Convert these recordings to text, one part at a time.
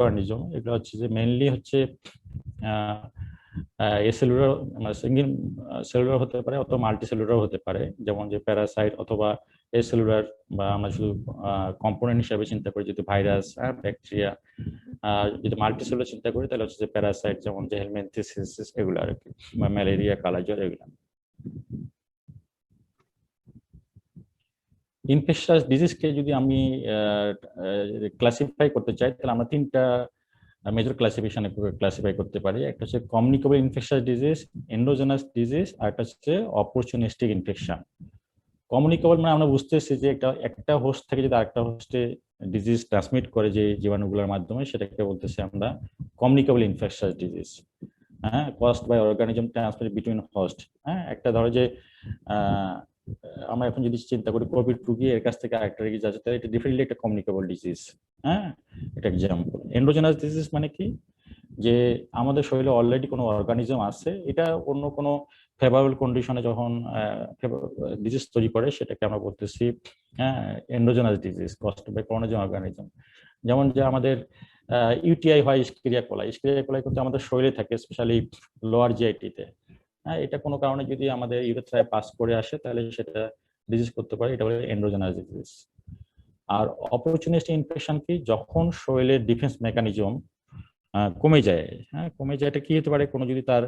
Organism, এগুলো হচ্ছে যে মেইনলি হচ্ছে এসেলুলার, মানে সিঙ্গেল সেলুলার হতে পারে অথবা মাল্টি সেলুলার হতে পারে, যেমন যে প্যারাসাইট অথবা এসেলুলার, বা আমরা শুধু কম্পোনেন্ট হিসেবে চিন্তা করি যদি ভাইরাস, ব্যাকটেরিয়া। যদি মাল্টি সেলুলার চিন্তা করি তাহলে হচ্ছে যে প্যারাসাইট, যেমন যে হেলমিনথিস এগুলো আর কি, বা ম্যালেরিয়া, কালাজ্বর এগুলো। ইনফেকশাস ডিজিজকে যদি আমি ক্লাসিফাই করতে চাই তাহলে আমরা তিনটা মেজর ক্লাসিফিকেশনে ক্লাসিফাই করতে পারি। একটা হচ্ছে communicable infectious disease, endogenous disease, আর একটা হচ্ছে অপরচুনিস্টিক ইনফেকশন। কমিউনিকেবল মানে আমরা বুঝতেছি যে একটা হোস্ট থেকে যদি আরেকটা হোস্টে ডিজিজ ট্রান্সমিট করে যে জীবাণুগুলোর মাধ্যমে, সেটাকে বলতেছি আমরা কমিউনিকেবল ইনফেকশাস ডিজিজ। হ্যাঁ, caused by organism transmit between host. হ্যাঁ, একটা ধরো যে আমরা এখন যদি চিন্তা করি কোভিড রোগী এর কাছ থেকে আরেকটা রোগী যাচ্ছে, তাহলে এটা ডিফারেন্টলি একটা কমিউনিকেবল ডিজিজ। হ্যাঁ, এটা এক্সাম্পল। এন্ডোজেনাস ডিজিজ মানে কি, যে আমাদের শরীরে অলরেডি কোনো অর্গানিজম আছে, এটা অন্য কোনো ফেভারেবল কন্ডিশনে যখন ডিজিজ তৈরি করে, সেটাকে আমরা বলতেছি endogenous disease, caused by colonising organism. যেমন যে আমাদের ইউটিআই হয় ইস্কেরিয়া কোলাই। ইস্কেরিয়া কোলাই কিন্তু আমাদের শরীরে থাকে, স্পেশালি লোয়ার জিআইটিতে। হ্যাঁ, এটা কোনো কারণে যদি আমাদের ইউরেথ্রায় পাস করে আসে তাহলে সেটা ডিজিজ করতে পারে, এটা বলে এন্ডোজেনাস ডিজিজ। আর অপরচুনিস্টিক ইনফেকশন কি, যখন শরীরের ডিফেন্স মেকানিজম কমে যায়। হ্যাঁ, কমে যায়, এটা কি হতে পারে, কোনো যদি তার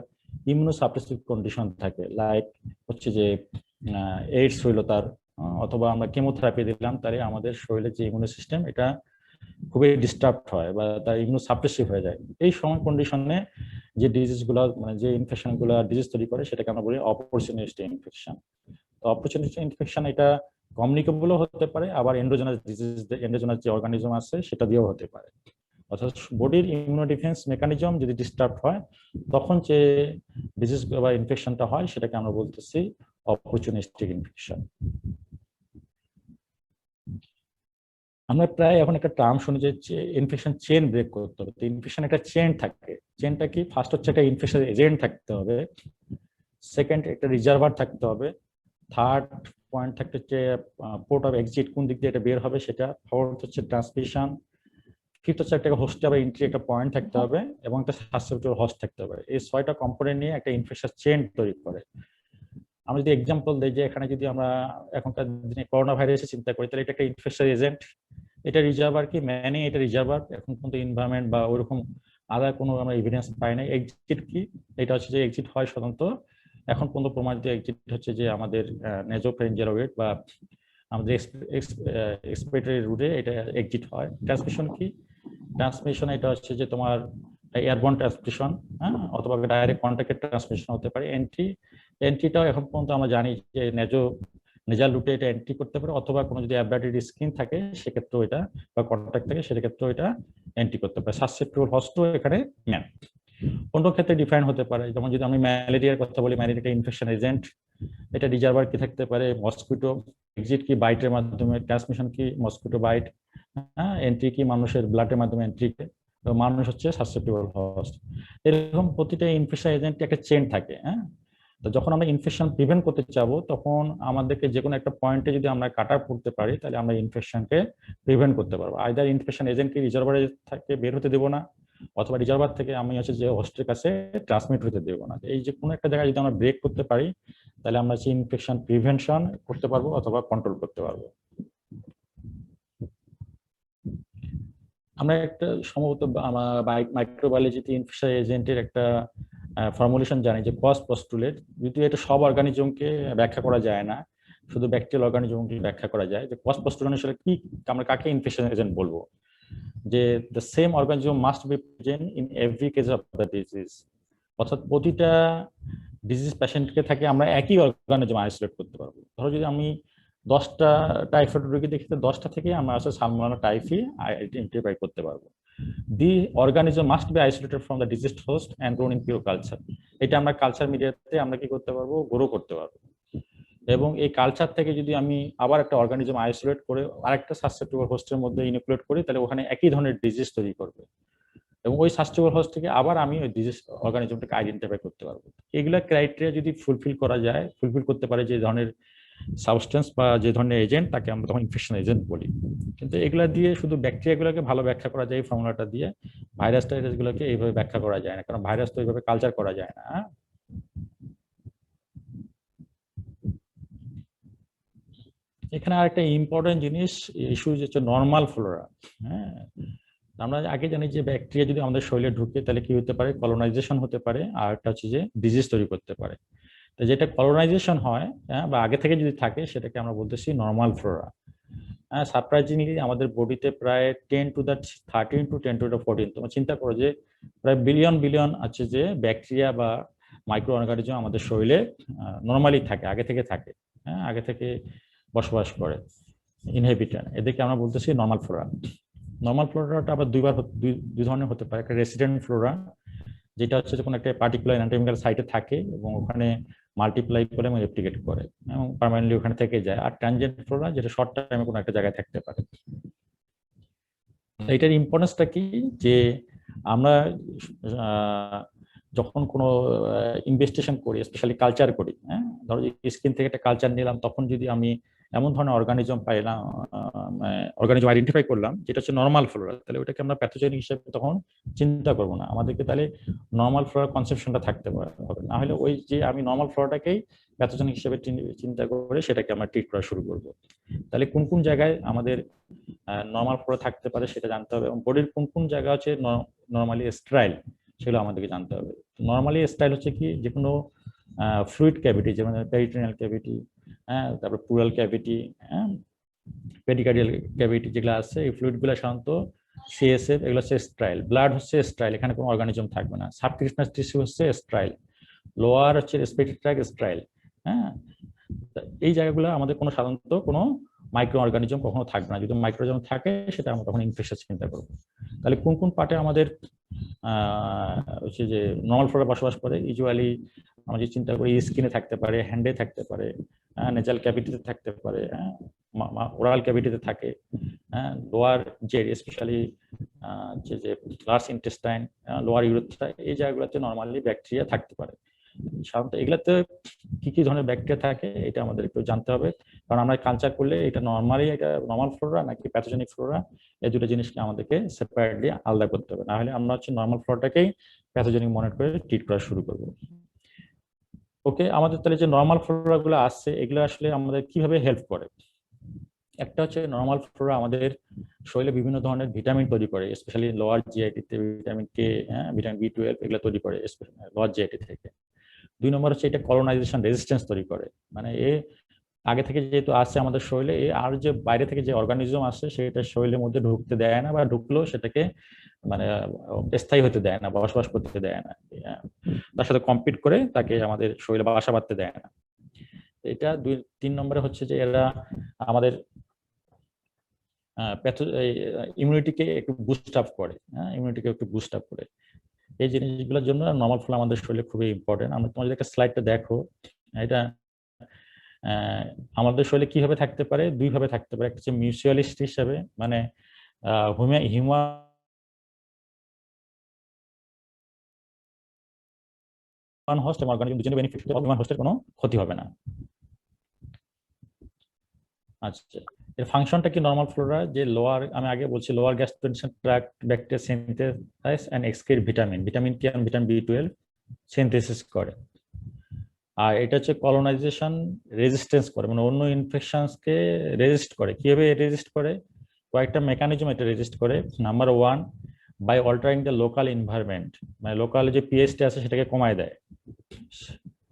ইমিউনোসাপ্রেসিভ কন্ডিশন থাকে, লাইক হচ্ছে যে এইডস হইলো তার, অথবা আমরা কেমোথেরাপি দিলাম, তাহলে আমাদের শরীরের যে ইমিউনো সিস্টেম এটা খুবই ডিস্টার্ব হয় বা তার ইমিউনোসাপ্রেসিভ হয়ে যায়। এই সময় কন্ডিশনে যে ডিজিজগুলো, মানে যে ইনফেকশনগুলো ডিজিজ তৈরি করে, সেটাকে আমরা বলি অপরচুনিস্টিক ইনফেকশন। তো অপরচুনিস্টিক ইনফেকশন এটা কমিউনিকেবলও হতে পারে, আবার এন্ডোজেনাস ডিজিজ, এন্ডোজেনাস যে অর্গানিজম আছে সেটা দিয়েও হতে পারে। অর্থাৎ বডির ইমিউনো ডিফেন্স মেকানিজম যদি ডিস্টার্ব হয়, তখন যে ডিজিজ বা ইনফেকশনটা হয় সেটাকে আমরা বলতেছি অপরচুনিস্টিক ইনফেকশন। আমরা প্রায় এখন একটা টার্ম শুনি যে ইনফেকশন চেইন ব্রেক করতে হবে। তো ইনফেকশন একটা চেইন থাকে। চেইনটা কি, ফার্স্ট হচ্ছে একটা ইনফেকশন এজেন্ট থাকতে হবে, সেকেন্ড একটা রিজার্ভার থাকতে হবে, থার্ড পয়েন্ট থাকতে হচ্ছে পোর্ট অফ এক্সিট, কোন দিক দিয়ে এটা বের হবে সেটা, ফোর্থ হচ্ছে ট্রান্সমিশন, ফিফথ হচ্ছে একটা হোস্টে আবার এন্ট্রি একটা পয়েন্ট থাকতে হবে, এবং একটা সাসেপ্টেবল হোস্ট থাকতে হবে। এই 6টা কম্পোনেন্ট নিয়ে একটা ইনফেকশন চেইন তৈরি করে। আমরা যদি এক্সাম্পল দিই, যে এখানে যদি আমরা এখনকার দিনে করোনা ভাইরাসে চিন্তা করি, তাহলে এটা একটা ইনফেকশন এজেন্ট। এটা রিজার্ভার কি, ম্যানে এটা রিজার্ভার, এখন কিন্তু এনভায়রনমেন্ট বা ওইরকম আলাদা কোনো আমরা এভিডেন্স পাই না। এক্সিট কি, এটা হচ্ছে যে এক্সিট হয় সাধারণত এখন পর্যন্ত প্রমাণিত এক্সিট হচ্ছে যে আমাদের নেজোফ্যারিঞ্জিয়াল রুট বা আমাদের এক্সপিরেটরি রুটে এটা এক্সিট হয়। ট্রান্সমিশন কি, ট্রান্সমিশন এটা হচ্ছে যে তোমার এয়ারবর্ন ট্রান্সমিশন, হ্যাঁ, অথবা ডাইরেক্ট কন্ট্যাক্টের ট্রান্সমিশন হতে পারে। এন্ট্রিটাও এখন পর্যন্ত আমরা জানি যে নেজাল রুটে এটা এন্ট্রি করতে পারে, অথবা কোনো যদি অ্যাবডাক্টেড স্কিন থাকে সেক্ষেত্রেও এটা, বা কন্ট্যাক্ট থাকে সেক্ষেত্রেও এটা এন্ট্রি করতে পারে। সাসেপ্টেবল হোস্টও এখানে ম্যান। অন্য ক্ষেত্রে ডিফারেন্ট হতে পারে, যেমন যদি আমি ম্যালেরিয়ার কথা বলি, ম্যালেরিয়া ইনফেকশন এজেন্ট, এটা রিজার্ভার কি থাকতে পারে, মসকিটো, এক্সিট কি বাইটের মাধ্যমে, ট্রান্সমিশন কি মসকিটো বাইট, হ্যাঁ, এন্ট্রি কি মানুষের ব্লাডের মাধ্যমে এন্ট্রি, মানুষ হচ্ছে সাসেপ্টেবল হোস্ট। এরকম প্রতিটা ইনফেকশন এজেন্ট একটা চেইন থাকে। হ্যাঁ, তো যখন আমরা ইনফেকশন প্রিভেন্ট করতে চাবো, তখন আমাদেরকে যে কোনো একটা পয়েন্টে যদি আমরা কাটার করতে পারি, তাহলে আমরা ইনফেকশনকে প্রিভেন্ট করতে পারবো। আইদার ইনফেকশন এজেন্টকে রিজার্ভারে থেকে বের হতে দেবো না, অথবা রিজার্ভার থেকে আমি হচ্ছে যে হোস্টের কাছে ট্রান্সমিট হতে দেবো না। এই যে কোনো একটা জায়গায় যদি আমরা ব্রেক করতে পারি, তাহলে আমরা হচ্ছে ইনফেকশন প্রিভেনশন করতে পারবো অথবা কন্ট্রোল করতে পারবো। আমরা একটা সম্ভবত মাইক্রোবায়োলজিতে ইনফেকশন এজেন্টের একটা ফর্মুলেশন জানি, যে কজ পস্টুলেট। যদি এটা সব অর্গানিজমকে ব্যাখ্যা করা যায় না, শুধু ব্যাকটেরিয়াল অর্গানিজমকে ব্যাখ্যা করা যায়, যে কজ পস্টুলেট আসলে কি, আমরা কাকে ইনফেকশন এজেন্ট বলবো, যে the same organism must B present in every case of the disease. অর্থাৎ প্রতিটা ডিজিজ পেশেন্টকে থাকে আমরা একই অর্গানিজম আইসোলেট করতে পারবো। ধরো যদি আমি 10টা টাইফয়েড রোগী দেখি, 10টা থেকে আমরা আসলে সালমোনেলা টাইফি আইডেন্টিফাই করতে পারবো। The organism must be isolated from the diseased host and grown in pure culture. এটা আমরা কালচার মিডিয়াতে আমরা কি করতে পারবো, গ্রো করতে পারবো। এবং এই কালচার থেকে যদি আমি আবার একটা অর্গানিজম আইসোলেট করে আরেকটা সাসেপ্টেবল হোস্টের মধ্যে ইনক্লুড করি, তাহলে ওখানে একই ধরনের ডিজিজ তৈরি করবে, এবং ওই সাসেপ্টেবল হোস্ট থেকে আবার আমি ওই ডিজিজ অর্গানিজমটাকে আইডেন্টিফাই করতে পারবো। এগুলা ক্রাইটেরিয়া যদি ফুলফিল করতে পারে, যে ধরনের সাবস্টেন্স বা যে ধরনের এজেন্ট তাকে আমরা তখন ইনফেকশন এজেন্ট বলি। কিন্তু এগুলা দিয়ে শুধু ব্যাকটেরিয়াগুলোকে ভালো ব্যাখ্যা করা যায় এই ফর্মুলাটা দিয়ে, ভাইরাস টাইরাসগুলোকে এইভাবে ব্যাখ্যা করা যায় না, কারণ ভাইরাস তো এইভাবে কালচার করা যায় না। এখানে আরেকটা ইম্পর্টেন্ট জিনিস ইস্যু হচ্ছে নর্মাল ফ্লোরা। হ্যাঁ, আমরা আগে জানি যে ব্যাকটেরিয়া যদি আমাদের শরীরে ঢুকে তাহলে কি হতে পারে, কলোনাইজেশন হতে পারে, আর একটা হচ্ছে যে ডিজিজ তৈরি করতে পারে। তো যেটা কলোনাইজেশন হয় বা আগে থেকে যদি থাকে সেটাকে আমরা বলতেছি নর্মাল ফ্লোরা। সারপ্রাইজিংলি আমাদের বডিতে প্রায় 10⁻13 টু 10⁻14, তোমরা চিন্তা করো যে প্রায় বিলিয়ন বিলিয়ন আছে যে ব্যাকটেরিয়া বা মাইক্রো অর্গানিজম আমাদের শরীরে নর্মালি থাকে, আগে থেকে থাকে। হ্যাঁ, আগে থেকে বসবাস করে, ইনহেবিটার, এদেরকে আমরা বলতেছি নর্মাল ফ্লোরা। নর্মাল ফ্লোরাটা আবার দুই ধরনের হতে পারে। একটা রেসিডেন্ট ফ্লোরা, যেটা হচ্ছে যখন একটা পার্টিকুলার অ্যানাটমিক্যাল সাইটে থাকে এবং ওখানে মাল্টিপ্লাই করে এবং রেপ্লিকেট করে এবং পার্মানেন্টলি ওখানে থেকে যায়। আর ট্রানজিয়েন্ট ফ্লোরা, যেটা শর্ট টাইমে কোনো একটা জায়গায় থাকতে পারে। এটার ইম্পর্টেন্সটা কি, যে আমরা যখন কোনো ইনভেস্টিগেশন করি, স্পেশালি কালচার করি, হ্যাঁ, ধরো স্কিন থেকে একটা কালচার নিলাম, তখন যদি আমি এমন ধরনের অর্গানিজম পাইলাম, অর্গানিজম আইডেন্টিফাই করলাম যেটা হচ্ছে নর্মাল ফ্লোরা, তাহলে ওটাকে আমরা প্যাথোজেনিক হিসেবে তখন চিন্তা করবো না। আমাদেরকে তাহলে নর্মাল ফ্লোরা কনসেপশনটা থাকতে হবে, না হলে ওই যে আমি নর্মাল ফ্লোরাটাকেই প্যাথোজেনিক হিসেবে চিন্তা করে সেটাকে আমরা ট্রিট করা শুরু করবো। তাহলে কোন কোন জায়গায় আমাদের নর্মাল ফ্লোরা থাকতে পারে সেটা জানতে হবে, এবং বডির কোন কোন জায়গা হচ্ছে নর্মালি স্টাইল সেগুলো আমাদেরকে জানতে হবে। নর্মালি স্টাইল হচ্ছে কি, যে কোনো ফ্লুইড ক্যাভিটি, যেমন পেরিটোনিয়াল ক্যাভিটি, হ্যাঁ, তারপর প্লুরাল ক্যাভিটি, হ্যাঁ, পেডিকার্ডিয়াল ক্যাভিটি যেগুলো আছে, এই ফ্লুইডগুলো সাধারণত সিএসএফ, এগুলো হচ্ছে স্টাইল। ব্লাড হচ্ছে স্টাইল, এখানে কোনো অর্গানিজম থাকবে না। সাবকিউটেনিয়াস টিস্যু হচ্ছে স্টাইল। লোয়ার হচ্ছে রেসপিরেটরি ট্র্যাক্ট স্টাইল। হ্যাঁ, এই জায়গাগুলো আমাদের কোনো সাধারণত কোনো মাইক্রো অর্গানিজম কখনো থাকবে না। যদি মাইক্রো অর্গানিজম থাকে সেটা আমরা তখন ইনফেকশন চিন্তা করবো। তাহলে কোন কোন পার্টে আমাদের হচ্ছে যে নর্মাল ফ্লোরা বসবাস করে, ইউজুয়ালি আমরা যে চিন্তা করি স্কিনে থাকতে পারে, হ্যান্ডে থাকতে পারে, নেজাল ক্যাভিটিতে থাকতে পারে, ওরাল ক্যাভিটিতে থাকে, লোয়ার যে স্পেশালি যে লার্জ ইন্টেস্টাইন, লোয়ার ইউরেথ্রা, এই জায়গাগুলোতে নর্মালি ব্যাকটেরিয়া থাকতে পারে। সাধারণত এগুলাতে কি কি ধরনের ব্যাকটেরিয়া থাকে এটা আমাদের একটু জানতে হবে, কারণ আমরা কালচার করলে এটা নর্মালি এটা নর্মাল ফ্লোরা নাকি প্যাথোজেনিক ফ্লোরা, এই দুটো জিনিসকে আমাদেরকে সেপারেটলি আলাদা করতে হবে, না হলে আমরা হচ্ছে নর্মাল ফ্লোরাটাকেই প্যাথোজেনিক মনে করে ট্রিট করা শুরু করবো। ওকে, আমাদের তাহলে যে নর্মাল ফ্লোরা গুলো আসছে এগুলো আসলে আমাদের কিভাবে হেল্প করে। একটা হচ্ছে নর্মাল ফ্লোরা আমাদের শরীরে বিভিন্ন ধরনের ভিটামিন তৈরি করে, স্পেশালি লোয়ার জিআইটিতে ভিটামিন কে, ভিটামিন বি12 এগুলো তৈরি করে লোয়ার জিআইটি থেকে। 2 নম্বর হচ্ছে এটা কলোনাইজেশন রেজিস্ট্যান্স তৈরি করে, মানে আগে থেকে যেহেতু আসছে আমাদের শরীরে, আর যে বাইরে থেকে যে অর্গানিজম আসছে সেটা শরীরের মধ্যে ঢুকতে দেয় না, বা ঢুকলেও সেটাকে মানে স্থায়ী হতে দেয় না, বসবাস করতে দেয় না, তার সাথে কম্পিট করে তাকে আমাদের শরীরে বাসা বাঁধতে দেয় না। এটা 3 নম্বরে হচ্ছে যে এরা আমাদের ইমিউনিটিকে একটু বুস্ট আপ করে, ইমিউনিটিকে একটু বুস্ট আপ করে। এই জিনিসগুলোর জন্য নর্মাল ফ্লো আমাদের শরীরে খুবই ইম্পর্টেন্ট। আমরা তোমার যদি একটা স্লাইডটা দেখো, এটা আমাদের শরীরে কিভাবে থাকতে পারে, দুই ভাবে থাকতে পারে। একটা হচ্ছে মিউচুয়ালিস্ট হিসাবে, মানে হিউম্যান হোস্ট এবং অর্গানিজম দুজনে বেনিফিট হবে, হিউম্যান হোস্টের কোনো ক্ষতি হবে না। আচ্ছা, এর ফাংশনটা কি নর্মাল ফ্লোরা, যে লোয়ার, আমি আগে বলছি lower gastrointestinal tract bacteria synthesise and excrete vitamin K and vitamin বি12 সিনথেসিস করে। আর এটা হচ্ছে কলোনাইজেশন রেজিস্ট্যান্স করে, মানে অন্য ইনফেকশনসকে রেজিস্ট করে। কিভাবে রেজিস্ট করে, কয়েকটা মেকানিজম এটা রেজিস্ট করে। Number 1, by altering the local environment, মানে লোকাল যে পিএইচটি আছে সেটাকে কমায় দেয়,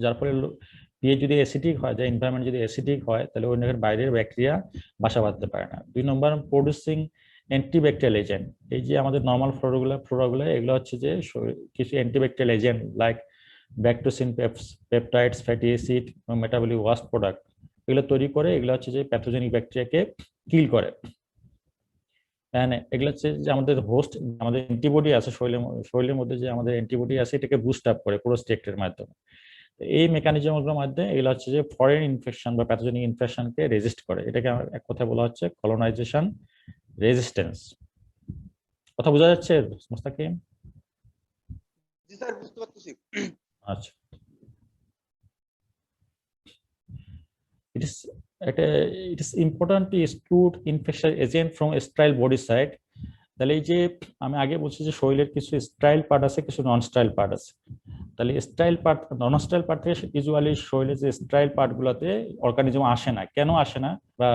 যার ফলে পিএইচ যদি অ্যাসিডিক হয়, যে এনভায়রনমেন্ট যদি অ্যাসিডিক হয়, তাহলে ওই বাইরের ব্যাকটেরিয়া বাসা বাঁধতে পারে না। 2 নম্বর, প্রডিউসিং অ্যান্টিব্যাকটেরিয়াল এজেন্ট। এই যে আমাদের নর্মাল ফ্লোরাগুলো এগুলো হচ্ছে যে কিছু antibacterial agent like bacteriocin, peptides, fatty acid এবং মেটাবলিক ওয়াস্ট প্রোডাক্ট, এগুলো তৈরি করে। এগুলো হচ্ছে যে প্যাথোজেনিক ব্যাকটেরিয়াকে কিল করে। এগুলো হচ্ছে যে আমাদের হোস্ট, আমাদের অ্যান্টিবডি আছে শরীরের মধ্যে, যে আমাদের অ্যান্টিবডি আছে এটাকে বুস্ট আপ করে প্রোস্টেক্টের মাধ্যমে। এই মেকানিজমগুলোর মধ্যে এগুলো হচ্ছে যে ফরেন ইনফেকশন বা প্যাথোজেনিক ইনফেকশনকে রেজিস্ট করে। এটাকে এক কথা বলা হচ্ছে কলোনাইজেশন রেজিস্ট্যান্স। কথা বোঝা যাচ্ছে মুস্তাকিম? জি স্যার, বুঝতে পারতেছি। আচ্ছা, it is it is important to exclude infectious agent from sterile body site. তাহলে এই যে আমি আগে বলছি যে শরীরের কিছু স্টাইল পার্ট আছে, কিছু নন স্টাইল পার্ট আছে। তাহলে স্টাইল পার্ট, নন স্টাইল পার্ট থেকে ইউজুয়ালি শরীরের যে স্টাইল পার্ট গুলাতে অর্গানিজম আসে না। কেন আসে না বা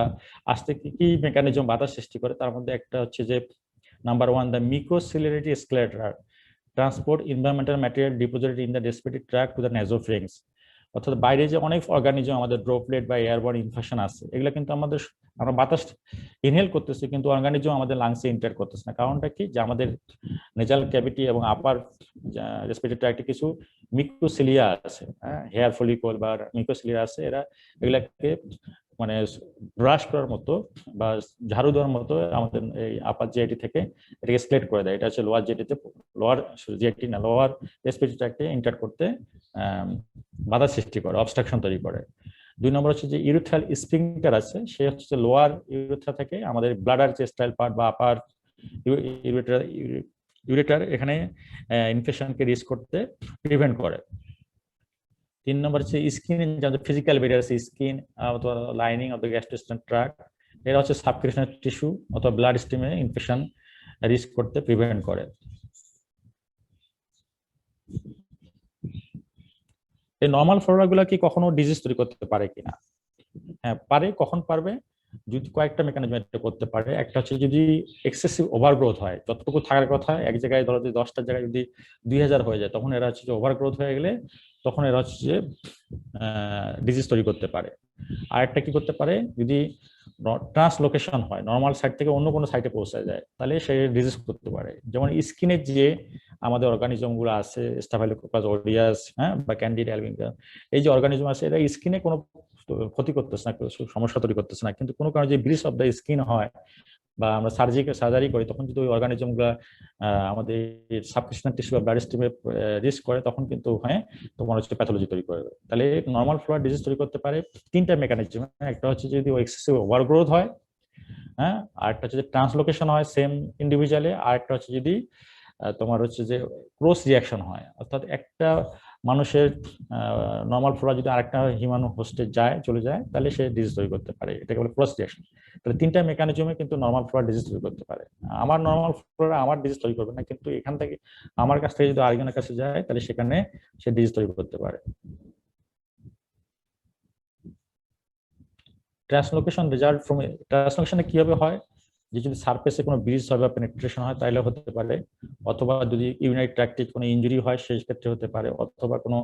আসতে কি কি মেকানিজম বাধা সৃষ্টি করে, তার মধ্যে একটা হচ্ছে যে number 1, the mucociliary escalator transport environmental material deposited in the respiratory tract to the nasopharynx. অর্থাৎ বাইরে যে অনেক অর্গানিজম আমাদের ড্রপলেট বা এয়ারবর্ন ইনফেকশন আছে, এগুলো কিন্তু আমরা বাতাস ইনহেল করতেছি, কিন্তু অর্গানিজম আমাদের লাংসে এন্টার করতেছে না। কারণটা কি, যে আমাদের নেজাল ক্যাভিটি এবং আপার রেসপিরেটরি ট্র্যাক্টে কিছু মিক্রোসিলিয়া আছে, হেয়ার ফলিকল বা মিক্রোসিলিয়া আছে, এরা এগুলাকে মানে ব্রাশ করার মতো বা ঝাড়ু দেওয়ার মতো আমাদের এই আপার জিআইটি থেকে এটাকে স্প্লিট করে দেয়। এটা হচ্ছে লোয়ার জিআইটিতে, লোয়ার জিআইটি না, লোয়ার রেসপিরেটরি ট্র্যাক্টে এন্টার করতে বাধা সৃষ্টি করে, অবস্ট্রাকশন তৈরি করে। 2 নম্বর হচ্ছে যে ইউরেথ্রাল স্ফিংক্টার আছে, সে হচ্ছে লোয়ার ইউরেথ্রা থেকে আমাদের ব্লাডার যে স্টাইল পার্ট বা আপার ইউরেটার এখানে ইনফেকশনকে রিস্ক করতে প্রিভেন্ট করে। 3 নম্বর হচ্ছে স্কিন, যেমন ফিজিক্যাল ব্যারিয়ার আছে, স্কিন অথবা lining of the gastrointestinal tract, এরা হচ্ছে সাবকিউটেনিয়াস টিস্যু অথবা ব্লাড স্ট্রিমে ইনফেকশন রিস্ক করতে প্রিভেন্ট করে। এই নরমাল ফ্লোরা গুলা কি কখনো ডিজিজ তৈরি করতে পারে কিনা? হ্যাঁ পারে। কখন পারবে? যদি কয়েকটা মেকানিজম এটা করতে পারে। একটা হচ্ছে যদি এক্সেসিভ ওভারগ্রোথ হয়, যতটুকু থাকার কথা এক জায়গায় ধরো যে 10টার জায়গায় যদি 2000 হয়ে যায়, তখন এরা হচ্ছে যে ওভারগ্রোথ হয়ে গেলে তখন এরা হচ্ছে যে ডিজিজ তৈরি করতে পারে। আর একটা কি করতে পারে, যদি ট্রান্সলোকেশন হয়, নর্মাল সাইট থেকে অন্য কোনো সাইটে পৌঁছে যায়, তাহলে সে ডিজিজ করতে পারে। যেমন স্কিনের যে আমাদের অর্গানিজম গুলো আছে, স্টাফাইলোকোকাস অরিয়াস, বা ক্যান্ডিডা অ্যালবিনিকা, এই যে অর্গানিজম আছে, এরা স্কিনে কোনো ক্ষতি করতেছে না, সমস্যা তৈরি করতেছে না। কিন্তু কোনো কারণে যে ব্লিচ অফ দ্য স্কিন হয় বা আমরা সার্জারি করি, তখন যদি ওই অর্গানিজম গুলা আমাদের সাবকিউটেনিয়াস টিস্যু বা ব্লাড স্ট্রিমে রিস্ক করে, তখন কিন্তু ওখানে তোমার হচ্ছে প্যাথোলজি তৈরি করবে। তাহলে নর্মাল ফ্লোরা ডিজিজ তৈরি করতে পারে 3টা মেকানিজম। একটা হচ্ছে যদি এক্সেসিভ ওভারগ্রোথ হয়, আর একটা হচ্ছে যে ট্রান্সলোকেশন হয় সেম ইন্ডিভিজুয়ালে, আর একটা হচ্ছে যদি তোমার হচ্ছে যে ক্রস রিয়াকশন হয়, অর্থাৎ একটা মানুষের নর্মাল ফ্লোরা যদি আরেকটা হিউম্যান হোস্টে চলে যায়, তাহলে সে ডিজিজ তৈরি করতে পারে। এটাকে বলে ক্রস রিয়াকশন। তাহলে 3টা মেকানিজমে কিন্তু নর্মাল ফ্লোরা ডিজিজ তৈরি করতে পারে। আমার নর্মাল ফ্লোরা আমার ডিজিজ তৈরি করবে না, কিন্তু এখান থেকে আমার কাছ থেকে যদি আরেকজনের কাছে যায়, তাহলে সেখানে সে ডিজিজ তৈরি করতে পারে। ট্রান্সলোকেশন রেজাল্ট ফ্রম, ট্রান্সলোকেশনে কিভাবে হয়, যে যদি সারফেসে কোনো ব্রিজ হয় বা পেনিট্রেশন হয়, তাহলে হতে পারে, অথবা যদি ইউরিনারি ট্র্যাক্টে কোনো ইনজুরি হয় সেই ক্ষেত্রে হতে পারে, অথবা কোনো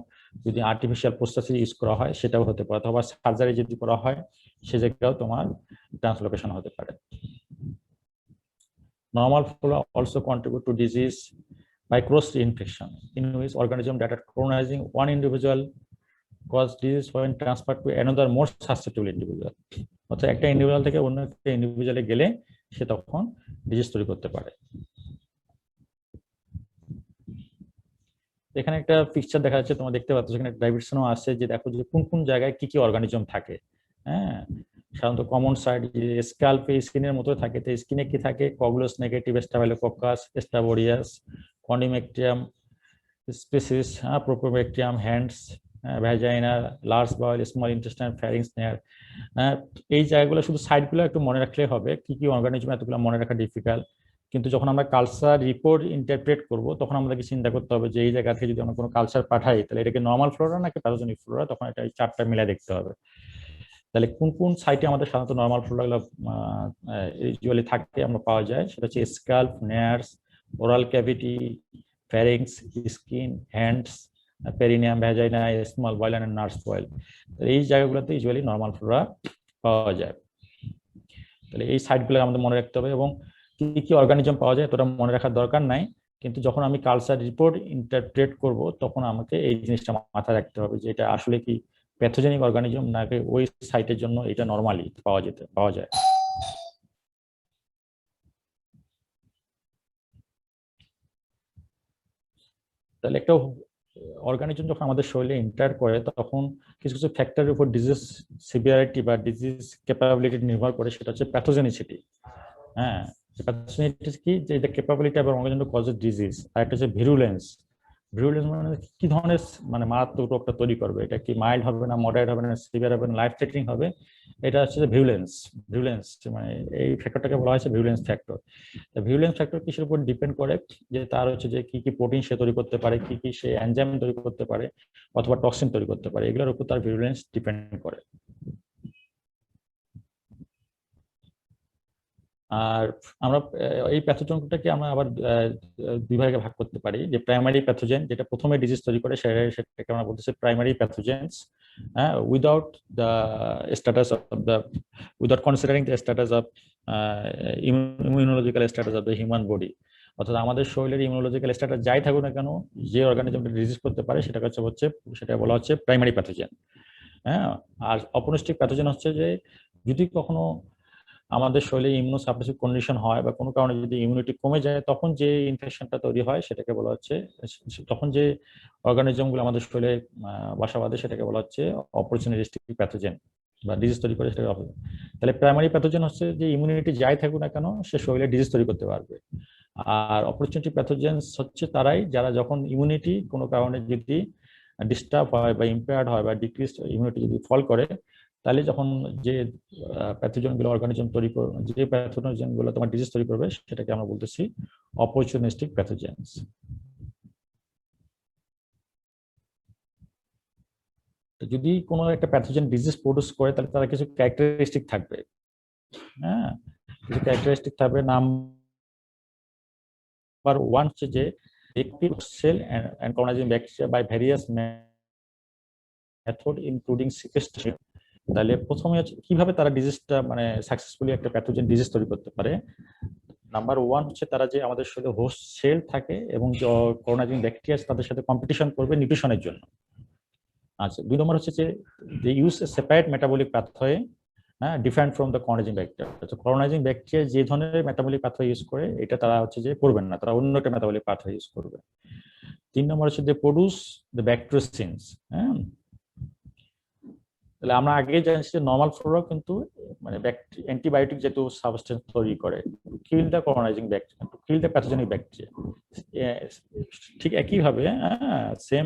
যদি আর্টিফিশিয়াল প্রসেসিং ইউজ করা হয় সেটাও হতে পারে, অথবা সার্জারি যদি করা হয় সে জায়গায়ও তোমার ট্রান্সলোকেশন হতে পারে। Normal Flora also contribute to disease by cross infection in which organism that are colonizing one individual cause disease when transferred to another more susceptible individual. অর্থাৎ একটা ইন্ডিভিজুয়াল থেকে অন্য একটা ইন্ডিভিজুয়ালে গেলে সে তখন ডিজিজ তৈরি করতে পারে। এখানে একটা পিকচার দেখা যাচ্ছে, তোমরা দেখতে পাচ্ছ, এখানে ডাইভারশনও আছে, যে দেখো যে কোন কোন জায়গায় কি কি অর্গানিজম থাকে। সাধারণত কমন সাইড স্ক্যাল্পে স্কিনের মতো থাকে। তো স্কিনে কি থাকে, coagulase negative, staphylococcus, staph aureus, corynebacterium species, propionibacterium, hands, vagina, large bowel, small intestine, pharynx, nares. এই জায়গাগুলো শুধু সাইডগুলো একটু মনে রাখলে হবে। কি কি অর্গানিজম, এতগুলো মনে রাখা ডিফিকাল্ট। কিন্তু যখন আমরা কালচার রিপোর্ট ইন্টারপ্রেট করব, তখন আমাদেরকে চিন্তা করতে হবে যে এই জায়গা থেকে যদি আমরা কোনো কালচার পাঠাই, তাহলে এটাকে নর্মাল ফ্লোরা নাকি প্যাথোজেনিক ফ্লোরা, তখন এটা 4টা মিলে দেখতে হবে। তাহলে কোন কোন সাইটে আমাদের সাধারণত নর্মাল ফ্লোরাগুলো ইউজুয়ালি থাকে, আমরা পাওয়া যায়, সেটা হচ্ছে scalp, nares, oral cavity, pharynx, skin, hands, perineum, vagina, small bowel and large bowel. এই জায়গাগুলোতে ইউজুয়ালি নর্মাল ফ্লোরা পাওয়া যায়। তাহলে এই সাইটগুলো আমাদের মনে রাখতে হবে, এবং কি কি অর্গানিজম পাওয়া যায় তোটা মনে রাখার দরকার নাই, কিন্তু যখন আমি কালচার রিপোর্ট ইন্টারপ্রেট করব, তখন আমাকে এই জিনিসটা মাথায় রাখতে হবে যে এটা আসলে কি প্যাথোজেনিক অর্গানিজম নাকি ওই সাইটের জন্য এটা নরমালি পাওয়া যায়। তাহলে একটা অর্গানিজম যখন আমাদের শরীরে এন্টার করে, তখন কিছু কিছু ফ্যাক্টরের উপর ডিজিজ সিভিয়ারিটি বা ডিজিজ ক্যাপাবিলিটি নির্ভর করে, সেটা হচ্ছে প্যাথোজেনিসিটি। প্যাথোজেনিটি কি, যে এটা ক্যাপাবিলিটি এবং অর্গানিজম কজেস ডিজিজ। আর একটা হচ্ছে ভিরুলেন্স, ভিরুলেন্স মানে কি ধরনের মানে মারাত্মক রোগটা তৈরি করবে, এটা কি মাইল্ড হবে না, মডারেট হবে না, সিভিয়ার হবে না, লাইফ থ্রেটানিং হবে, এটা হচ্ছে যে ভিরুলেন্স। ভিরুলেন্স মানে এই ফ্যাক্টরটাকে বলা হয়েছে ভিরুলেন্স ফ্যাক্টর। ভিরুলেন্স ফ্যাক্টর কিসের উপর ডিপেন্ড করে, যে তার হচ্ছে যে কি কি প্রোটিন সে তৈরি করতে পারে, কি কি সে এনজাইম তৈরি করতে পারে অথবা টক্সিন তৈরি করতে পারে, এগুলোর উপর তার ভিরুলেন্স ডিপেন্ড করে। আর আমরা এই প্যাথোজনটাকে আমরা আবার দুই ভাগে ভাগ করতে পারি, যে প্রাইমারি প্যাথোজেন যেটা প্রথমে ডিজিজ তৈরি করে সেটাকে আমরা বলতেছি primary pathogens, without the status of the without considering the status of immunological status of the human body. অর্থাৎ আমাদের শরীরের ইমিউনোলজিক্যাল স্ট্যাটাস যাই থাকুক না কেন, যে অর্গানিজমটা ডিজিজ করতে পারে সেটা হচ্ছে সেটা বলা হচ্ছে প্রাইমারি প্যাথোজেন। হ্যাঁ, আর অপরিস্টিক প্যাথোজেন হচ্ছে যে যদি কখনো আমাদের শরীরে ইমিউনোসাপ্রেসিভ কন্ডিশন হয় বা কোনো কারণে যদি ইমিউনিটি কমে যায়, তখন যে ইনফেকশনটা তৈরি হয় সেটাকে বলা হচ্ছে, তখন যে অর্গানিজমগুলো আমাদের শরীরে বাসা বাঁধে সেটাকে বলা হচ্ছে অপরচুনিস্টিক প্যাথোজেন বা ডিজিজ তৈরি করে সেটাকে অপরচুন। তাহলে প্রাইমারি প্যাথোজেন হচ্ছে যে ইমিউনিটি যাই থাকুক না কেন সে শরীরে ডিজিজ তৈরি করতে পারবে। আর অপরচুনিটি প্যাথোজেন্স হচ্ছে তারাই যারা যখন ইমিউনিটি কোনো কারণে যদি ডিস্টার্ব হয় বা ইম্পেয়ার্ড হয় বা ডিক্রিজ ইমিউনিটি যদি ফল করে, তাহলে যখন যে প্যাথোজেন গুলো অর্গানিজম তৈরি করবে, যে প্যাথোজেন গুলো তোমার ডিজিজ তৈরি করবে সেটাকে আমরা বলতেছি অপরচুনিস্টিক প্যাথোজেন্স। যদি কোনো একটা প্যাথোজেন ডিজিজ প্রডিউস করে তাহলে তার কিছু ক্যারেক্টারিস্টিক থাকবে। হ্যাঁ, কিছু ক্যারেক্টারিস্টিক থাকবে। নাম্বার ওয়ান হচ্ছে যে sell and colonizing bacteria by various method including sequestration। তাহলে প্রথমে হচ্ছে কিভাবে তারা ডিজিজটা মানে সাকসেসফুলি একটা প্যাথোজেন ডিজিজ তৈরি করতে পারে। নাম্বার ওয়ান হচ্ছে তারা যে আমাদের শরীরে হোস্ট সেল থাকে এবং যে কলোনাইজিং ব্যাকটেরিয়া তাদের সাথে কম্পিটিশন করবে নিউট্রিশনের জন্য। আচ্ছা, দুই নম্বর হচ্ছে যে they use a separate metabolic pathway different from the colonising bacteria. তো কলোনাইজিং ব্যাকটেরিয়া যে ধরনের মেটাবলিক পাথওয়ে ইউজ করে এটা তারা হচ্ছে যে করবেন না, তারা অন্য একটা মেটাবলিক পাথওয়ে ইউজ করবে। তিন নম্বর হচ্ছে দে প্রোডিউস দ্য ব্যাকটেরিওসিনস। হ্যাঁ, তাহলে আমরা আগে জানছি যে নর্মাল ফ্লোরা কিন্তু মানে অ্যান্টিবায়োটিক যেহেতু সাবস্টেন্স তৈরি করে kill the colonising bacteria, to kill the pathogenic bacteria. ঠিক একইভাবে সেম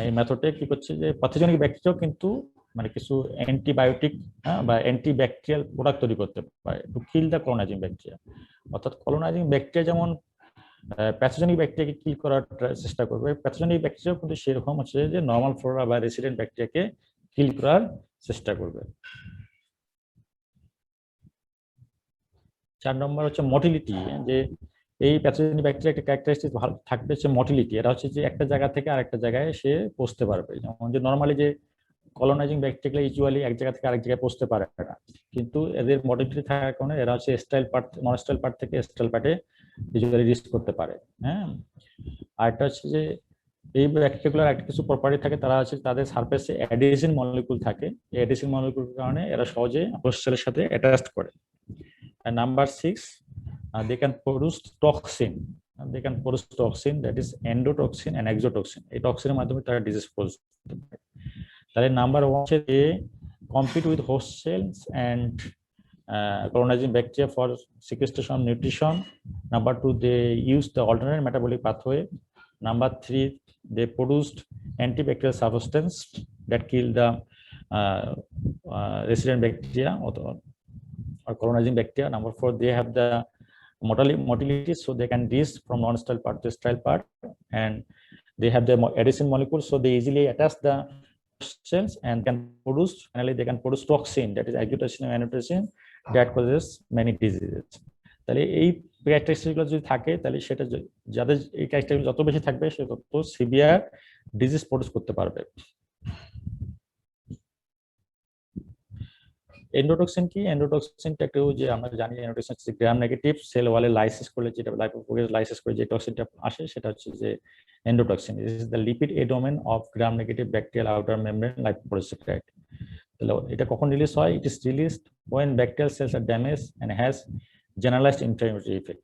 এই মেথডে কি করছে যে প্যাথোজেনিক ব্যাকটেরিয়াও কিন্তু মানে কিছু অ্যান্টিবায়োটিক বা অ্যান্টিব্যাকটেরিয়াল প্রোডাক্ট তৈরি করতে পারে two kill the colonising bacteria. অর্থাৎ কলোনাইজিং ব্যাকটেরিয়া যেমন প্যাথোজেনিক ব্যাকটেরিয়াকে কিল করার চেষ্টা করবে, প্যাথোজেনিক ব্যাকটেরিয়া কিন্তু সেরকম হচ্ছে যে নর্মাল ফ্লোরা বা রেসিডেন্ট ব্যাকটেরিয়াকে কিল করার চেষ্টা করবে। 4 নম্বর হচ্ছে মটিলিটি, যে এই প্যাথোজেনিক ব্যাকটেরিয়া একটা ক্যারেক্টারিস্টিক ভালো থাকবে হচ্ছে মটিলিটি। এটা হচ্ছে যে একটা জায়গা থেকে আরেকটা জায়গায় সে পৌঁছতে পারবে। যেমন যে নর্মালি যে কলোনাইজিং ব্যাকটেরিয়া ইউজুয়ালি এক জায়গা থেকে আরেক জায়গায় পৌঁছতে পারে না, কিন্তু এদের মটিলিটি থাকার কারণে এরা হচ্ছে স্টাইল পার্ট নন স্টাইল পার্ট থেকে স্টাইল পার্টে ইউজুয়ালি রিস্ক করতে পারে। হ্যাঁ, আর এটা হচ্ছে যে এই ব্যাকটেরিয়াগুলোর একটা কিছু প্রপার্টি থাকে, তারা হচ্ছে তাদের সারফেসে অ্যাডিসিন মলিকিউল থাকে, এই অ্যাডিসিন মলিকিউলের কারণে এরা সহজে হোস্ট সেলের সাথে অ্যাটাচড করে। And number 6, they can produce toxin. They can produce toxin, that is endotoxin and exotoxin. এই টক্সিনের মাধ্যমে তারা ডিজিজ প্রডিউস করতে পারে। তাহলে নাম্বার 1 হচ্ছে they compete with host cells and colonizing bacteria for sequestration of nutrition. Number 2, they use the alternate metabolic pathway. Number 3, they produced antibacterial substance that kill the resident bacteria or colonizing bacteria. Number 4, they have the motility, so they can reach from non-sterile part to sterile part, and they have the adhesin molecules, so they easily attach the cells and can produce, finally they can produce toxin, that is exotoxin and endotoxin, that causes many diseases. তাহলে এই ক্যারেক্টারিস্টিকগুলো যদি থাকে তাহলে সেটা যাদের এই characteristic যত বেশি থাকবে সে তত সিভিয়ার ডিজিজ প্রডিউস করতে পারবে। এন্ডোটক্সিন কি? এন্ডোটক্সিনটা একটু যে আমরা জানি এন্ডোটক্সিন হচ্ছে গ্রাম নেগেটিভ সেল ওয়ালে লাইসিস করলে যেটা লাইপোপ্রোটিজ লাইসিস করে যে টক্সিনটা আসে সেটা হচ্ছে যে endotoxin. This is the lipid A domain of gram negative bacterial outer membrane lipopolysaccharide. তাহলে এটা কখন রিলিজ হয়? It is released when bacterial cells are damaged and has generalized inflammatory effect।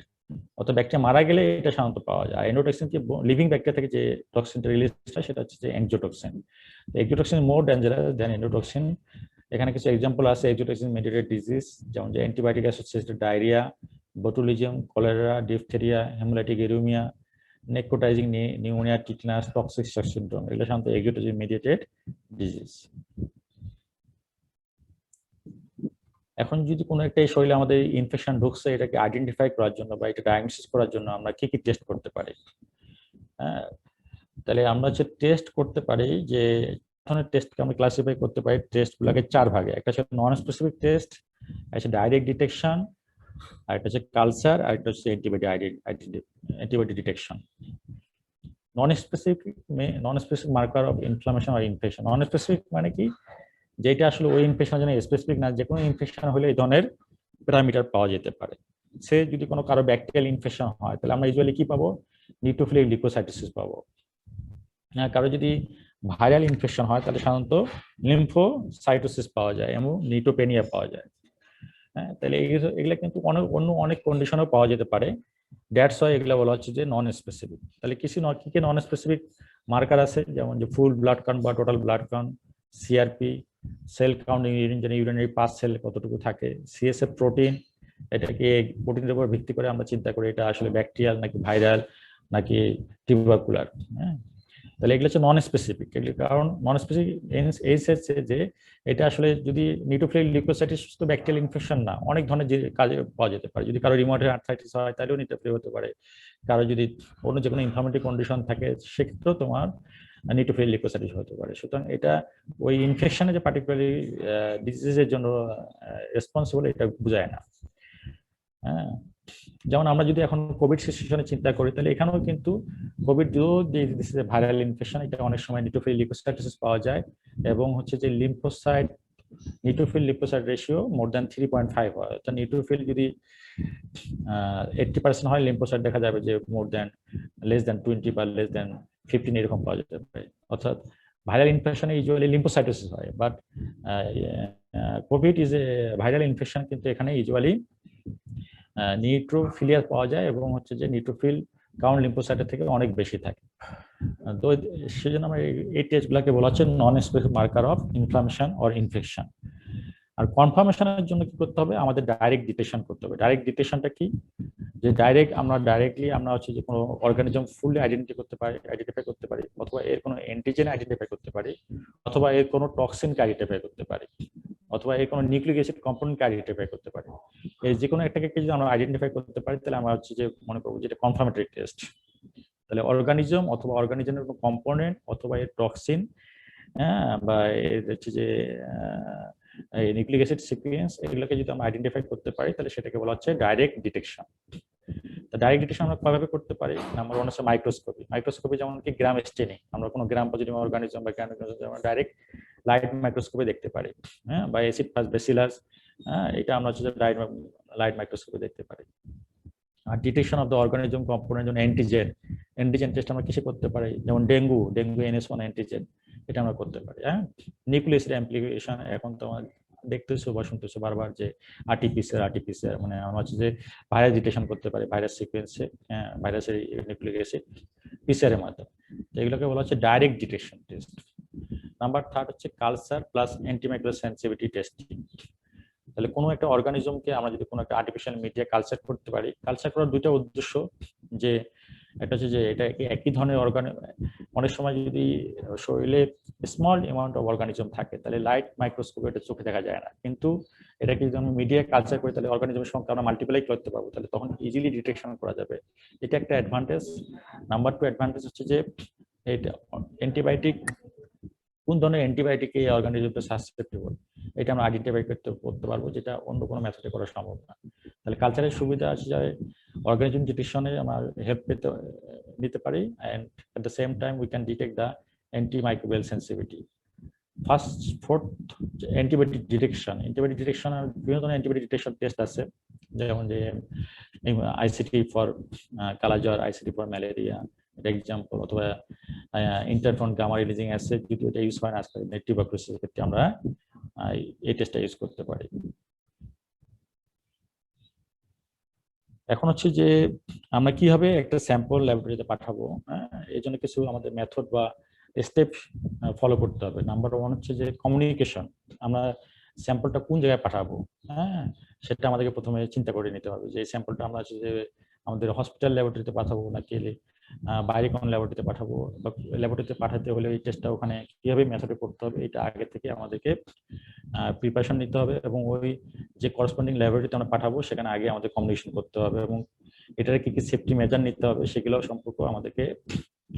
অর্থাৎ ব্যাকটেরিয়া মারা গেলে এটা সাধারণত পাওয়া যায়। এন্ডোটক্সিন কি লিভিং ব্যাকটেরিয়া থেকে যে টক্সিনটা রিলিজ হয় সেটা হচ্ছে যে exotoxin. Exotoxin more dangerous than endotoxin. এখানে কিছু এক্সাম্পল আছে এক্সোটক্সিন মেডিয়েটেড ডিজিজ, যেমন যে antibiotic associated diarrhoea, botulism, cholera, diphtheria, haemolytic anaemia, necrotising pneumonia, tetanus, toxic shock syndrome, এগুলো সাধারণত এক্সোটোজিন মিডিয়েটেড ডিজিজ। এখন যদি কোনো একটা শরীরে আমাদের ইনফেকশন ঢুকছে, এটাকে আইডেন্টিফাই করার জন্য বা এটা ডায়াগনোসিস করার জন্য আমরা কি কি টেস্ট করতে পারি? হ্যাঁ, তাহলে আমরা হচ্ছে টেস্ট করতে পারি যে ধরনের টেস্টকে আমরা ক্লাসিফাই করতে পারি টেস্টগুলোকে 4 ভাগে। একটা হচ্ছে নন স্পেসিফিক টেস্ট, একটা ডাইরেক্ট ডিটেকশন, আর একটা হচ্ছে কালচার, আর একটা হচ্ছে antibody detection. Non specific marker of inflammation আর ইনফেকশন। নন স্পেসিফিক মানে কি, যেটা আসলে ওই ইনফেকশনের জন্য স্পেসিফিক না, যে কোনো ইনফেকশন হলে এই ধরনের প্যারামিটার পাওয়া যেতে পারে। সে যদি কোনো কারো ব্যাকটেরিয়াল ইনফেকশন হয়, তাহলে আমরা ইউজুয়ালি কি পাবো? নিউট্রোফিলিক লিউকোসাইটোসিস পাবো। কারো যদি ভাইরাল ইনফেকশন হয়, তাহলে সাধারণত লিম্ফোসাইটোসিস পাওয়া যায় এবং নিউট্রোপেনিয়া পাওয়া যায়। তাহলে এগুলো কিন্তু অনেক কন্ডিশনও পাওয়া যেতে পারে। দ্যাটস ওয়াই এগুলো বলা হচ্ছে যে নন স্পেসিফিক। তাহলে কি নন স্পেসিফিক মার্কার আছে, যেমন যে ফুল ব্লাড কাউন্ট বা total blood count, CRP, cell count urinary pus cell কতটুকু থাকে, সিএসএফ প্রোটিন, এটাকে প্রোটিনের উপর ভিত্তি করে আমরা চিন্তা করি এটা আসলে ব্যাকটেরিয়াল নাকি ভাইরাল নাকি টিউবারকুলার। হ্যাঁ, তাহলে এগুলো হচ্ছে নন স্পেসিফিক। কারণ নন স্পেসিফিক এই সেন্সে যে এটা আসলে যদি নিউট্রোফিলিক লিউকোসাইটিস তো ব্যাকটেরিয়াল ইনফেকশন না, অনেক ধরনের যে কাজে পাওয়া যেতে পারে। যদি কারো রিউমাটয়েড আর্থ্রাইটিস হয়, তাহলেও নিউট্রোফিলিক হতে পারে। কারো যদি অন্য যে কোনো ইনফ্লামেটরি কন্ডিশন থাকে, সেক্ষেত্রেও তোমার নিউট্রোফিলিক লিউকোসাইটিস হতে পারে। সুতরাং এটা ওই ইনফেকশনে যে পার্টিকুলারলি ডিজিজের জন্য রেসপন্সিবল, এটা বোঝায় না। হ্যাঁ, যেমন আমরা যদি এখন কোভিড সিচুয়েশনে চিন্তা করি, তাহলে এখানেও কিন্তু কোভিড যে ভাইরাল ইনফেকশন, এটা অনেক সময় নিউট্রোফিল লিউকোসাইটোসিস পাওয়া যায় এবং হচ্ছে যে lymphocyte neutrophil lymphocyte ratio more than 3.5 হয়। অর্থাৎ নিউট্রোফিল যদি 80% হয়, লিম্ফোসাইট দেখা যাবে যে মোর দ্যান লেস দ্যান 20 বা লেস দ্যান 15 এরকম পাওয়া যেতে পারে। অর্থাৎ ভাইরাল ইনফেকশনে ইউজুয়ালি লিম্ফোসাইটোসিস হয়, but Covid is a viral infection, কিন্তু এখানে ইউজুয়ালি নিউট্রোফিলিয়া পাওয়া যায় এবং হচ্ছে যে নিউট্রোফিল কাউন্ট লিম্ফোসাইটের থেকে অনেক বেশি থাকে। তো সেজন্য আমরা এই টেস্টগুলোকে বলা হচ্ছে non specific marker of inflammation or infection. আর কনফার্মেশনের জন্য কি করতে হবে? আমাদের ডাইরেক্ট ডিটেকশন করতে হবে। ডাইরেক্ট ডিটেকশনটা কি? যে ডাইরেক্টলি আমরা হচ্ছে যে কোনো অর্গানিজম ফুললি আইডেন্টিফাই করতে পারি, অথবা এর কোনো অ্যান্টিজেন আইডেন্টিফাই করতে পারি, অথবা এর কোনো টক্সিনকে আইডেন্টিফাই করতে পারি, অথবা এর কোনো নিউক্লিক অ্যাসিড কম্পোনেন্টকে আইডেন্টিফাই করতে পারি। এই যে কোনো একটাকে যদি আমরা আইডেন্টিফাই করতে পারি, তাহলে আমরা হচ্ছে যে মনে করবো যেটা কনফার্মেটরি টেস্ট। তাহলে অর্গানিজম অথবা অর্গানিজমের কোনো কম্পোনেন্ট অথবা এর টক্সিন, বা এর হচ্ছে যে নিউক্লিক অ্যাসিড সিকুয়েন্স, এগুলোকে যদি আমরা আইডেন্টিফাই করতে পারি, তাহলে সেটাকে বলা হচ্ছে ডাইরেক্ট ডিটেকশন। ডাইরেক্ট ডিটেকশন আমরা কিভাবে করতে পারি? নাম্বার 1 হচ্ছে মাইক্রোস্কোপি, যেমন কি গ্রাম স্টেনিং, আমরা কোনো গ্রাম পজিটিভ অর্গানিজম বা আমরা ডাইরেক্ট লাইট মাইক্রোস্কোপে দেখতে পারি। হ্যাঁ, বা অ্যাসিড ফাস বেসিলাস, এটা আমরা হচ্ছে লাইট মাইক্রোস্কোপে দেখতে পারি। আর detection of the organism component, যেমন অ্যান্টিজেন টেস্ট আমরা কিসে করতে পারি? যেমন ডেঙ্গু NS1 অ্যান্টিজেন, এটা আমরা করতে পারি। হ্যাঁ, নিউক্লিক অ্যাসিড অ্যামপ্লিফিকেশন, এখন তো দেখতেছো বা শুনতেছো বারবার যে আরটিপিসিআর, মানে আমরা হচ্ছে যে ভাইরাস ডিটেকশন করতে পারি, ভাইরাস সিকোয়েন্সে, ভাইরাসের নিউক্লিক অ্যাসিড পিসিআর এর মাধ্যমে। এগুলোকে বলা হচ্ছে ডাইরেক্ট ডিটেকশন টেস্ট। নাম্বার 3 হচ্ছে culture plus antimicrobial sensitivity testing. তাহলে কোনো একটা অর্গানিজমকে আমরা যদি কোনো একটা আর্টিফিশিয়াল মিডিয়া কালচার করতে পারি, কালচার করার দুইটা উদ্দেশ্য, যে একটা হচ্ছে যে এটা একই ধরনের অনেক সময় যদি শরীরে স্মল অ্যামাউন্ট অফ অর্গানিজম থাকে, তাহলে লাইট মাইক্রোস্কোপে এটা চোখে দেখা যায় না, কিন্তু এটাকে যদি আমরা মিডিয়া কালচার করি, তাহলে অর্গানিজমের সংখ্যা আমরা মাল্টিপ্লাই করতে পারবো, তাহলে তখন ইজিলি ডিটেকশন করা যাবে। এটা একটা অ্যাডভান্টেজ। নাম্বার 2 অ্যাডভান্টেজ হচ্ছে যে এটা অ্যান্টিবায়োটিক, কোন ধরনের অ্যান্টিবায়োটিক এই অর্গানিজমটা সাসসেপ্টেবল, এটা আমরা আইডেন্টিফাই করতে পারবো, যেটা অন্য কোনো মেথডে করা সম্ভব না। তাহলে কালচারের সুবিধা আছে যে অর্গানিজম ডিটেকশনে আমরা হেল্প নিতে পারি, and at the same time we can detect the antimicrobial sensitivity. Fourth antibiotic detection. বিভিন্ন ধরনের অ্যান্টিবায়োটিক ডিটেকশন টেস্ট আছে, যেমন যে আইসিটি ফর কালাজ্বর, আইসিটি ফর ম্যালেরিয়া, এটা এক্সাম্পল, অথবা ইন্টারফেরন গামা রিলিজিং অ্যাসিড, যদি এটা ইউজ হয় না আজকাল টিউবারকুলোসিসের ক্ষেত্রে, আমরা এই টেস্টটা ইউজ করতে পারি। এখন হচ্ছে যে আমরা কিভাবে একটা স্যাম্পল ল্যাবরেটরিতে পাঠাবো, এই জন্য কিছু আমাদের মেথড বা স্টেপ ফলো করতে হবে। নাম্বার 1 হচ্ছে যে কমিউনিকেশন। আমরা স্যাম্পলটা কোন জায়গায় পাঠাবো, সেটা আমাদেরকে প্রথমে চিন্তা করে নিতে হবে, যে স্যাম্পলটা আমরা হচ্ছে যে আমাদের হসপিটাল ল্যাবরেটরিতে পাঠাবো নাকি বাইরে কোনো ল্যাবরেটরিতে পাঠাবো বা ল্যাবরেটরিতে পাঠাতে হলে এই টেস্টটা ওখানে কিভাবে মেথডে করতে হবে এটা আগে থেকে আমাদেরকে প্রিপারেশন নিতে হবে, এবং ওই যে করসপন্ডিং ল্যাবরেটরিতে আমরা পাঠাবো সেখানে আগে আমাদের কমিউনিকেশন করতে হবে, এবং এটার কি কি সেফটি মেজার নিতে হবে সেগুলো সম্পর্ক আমাদেরকে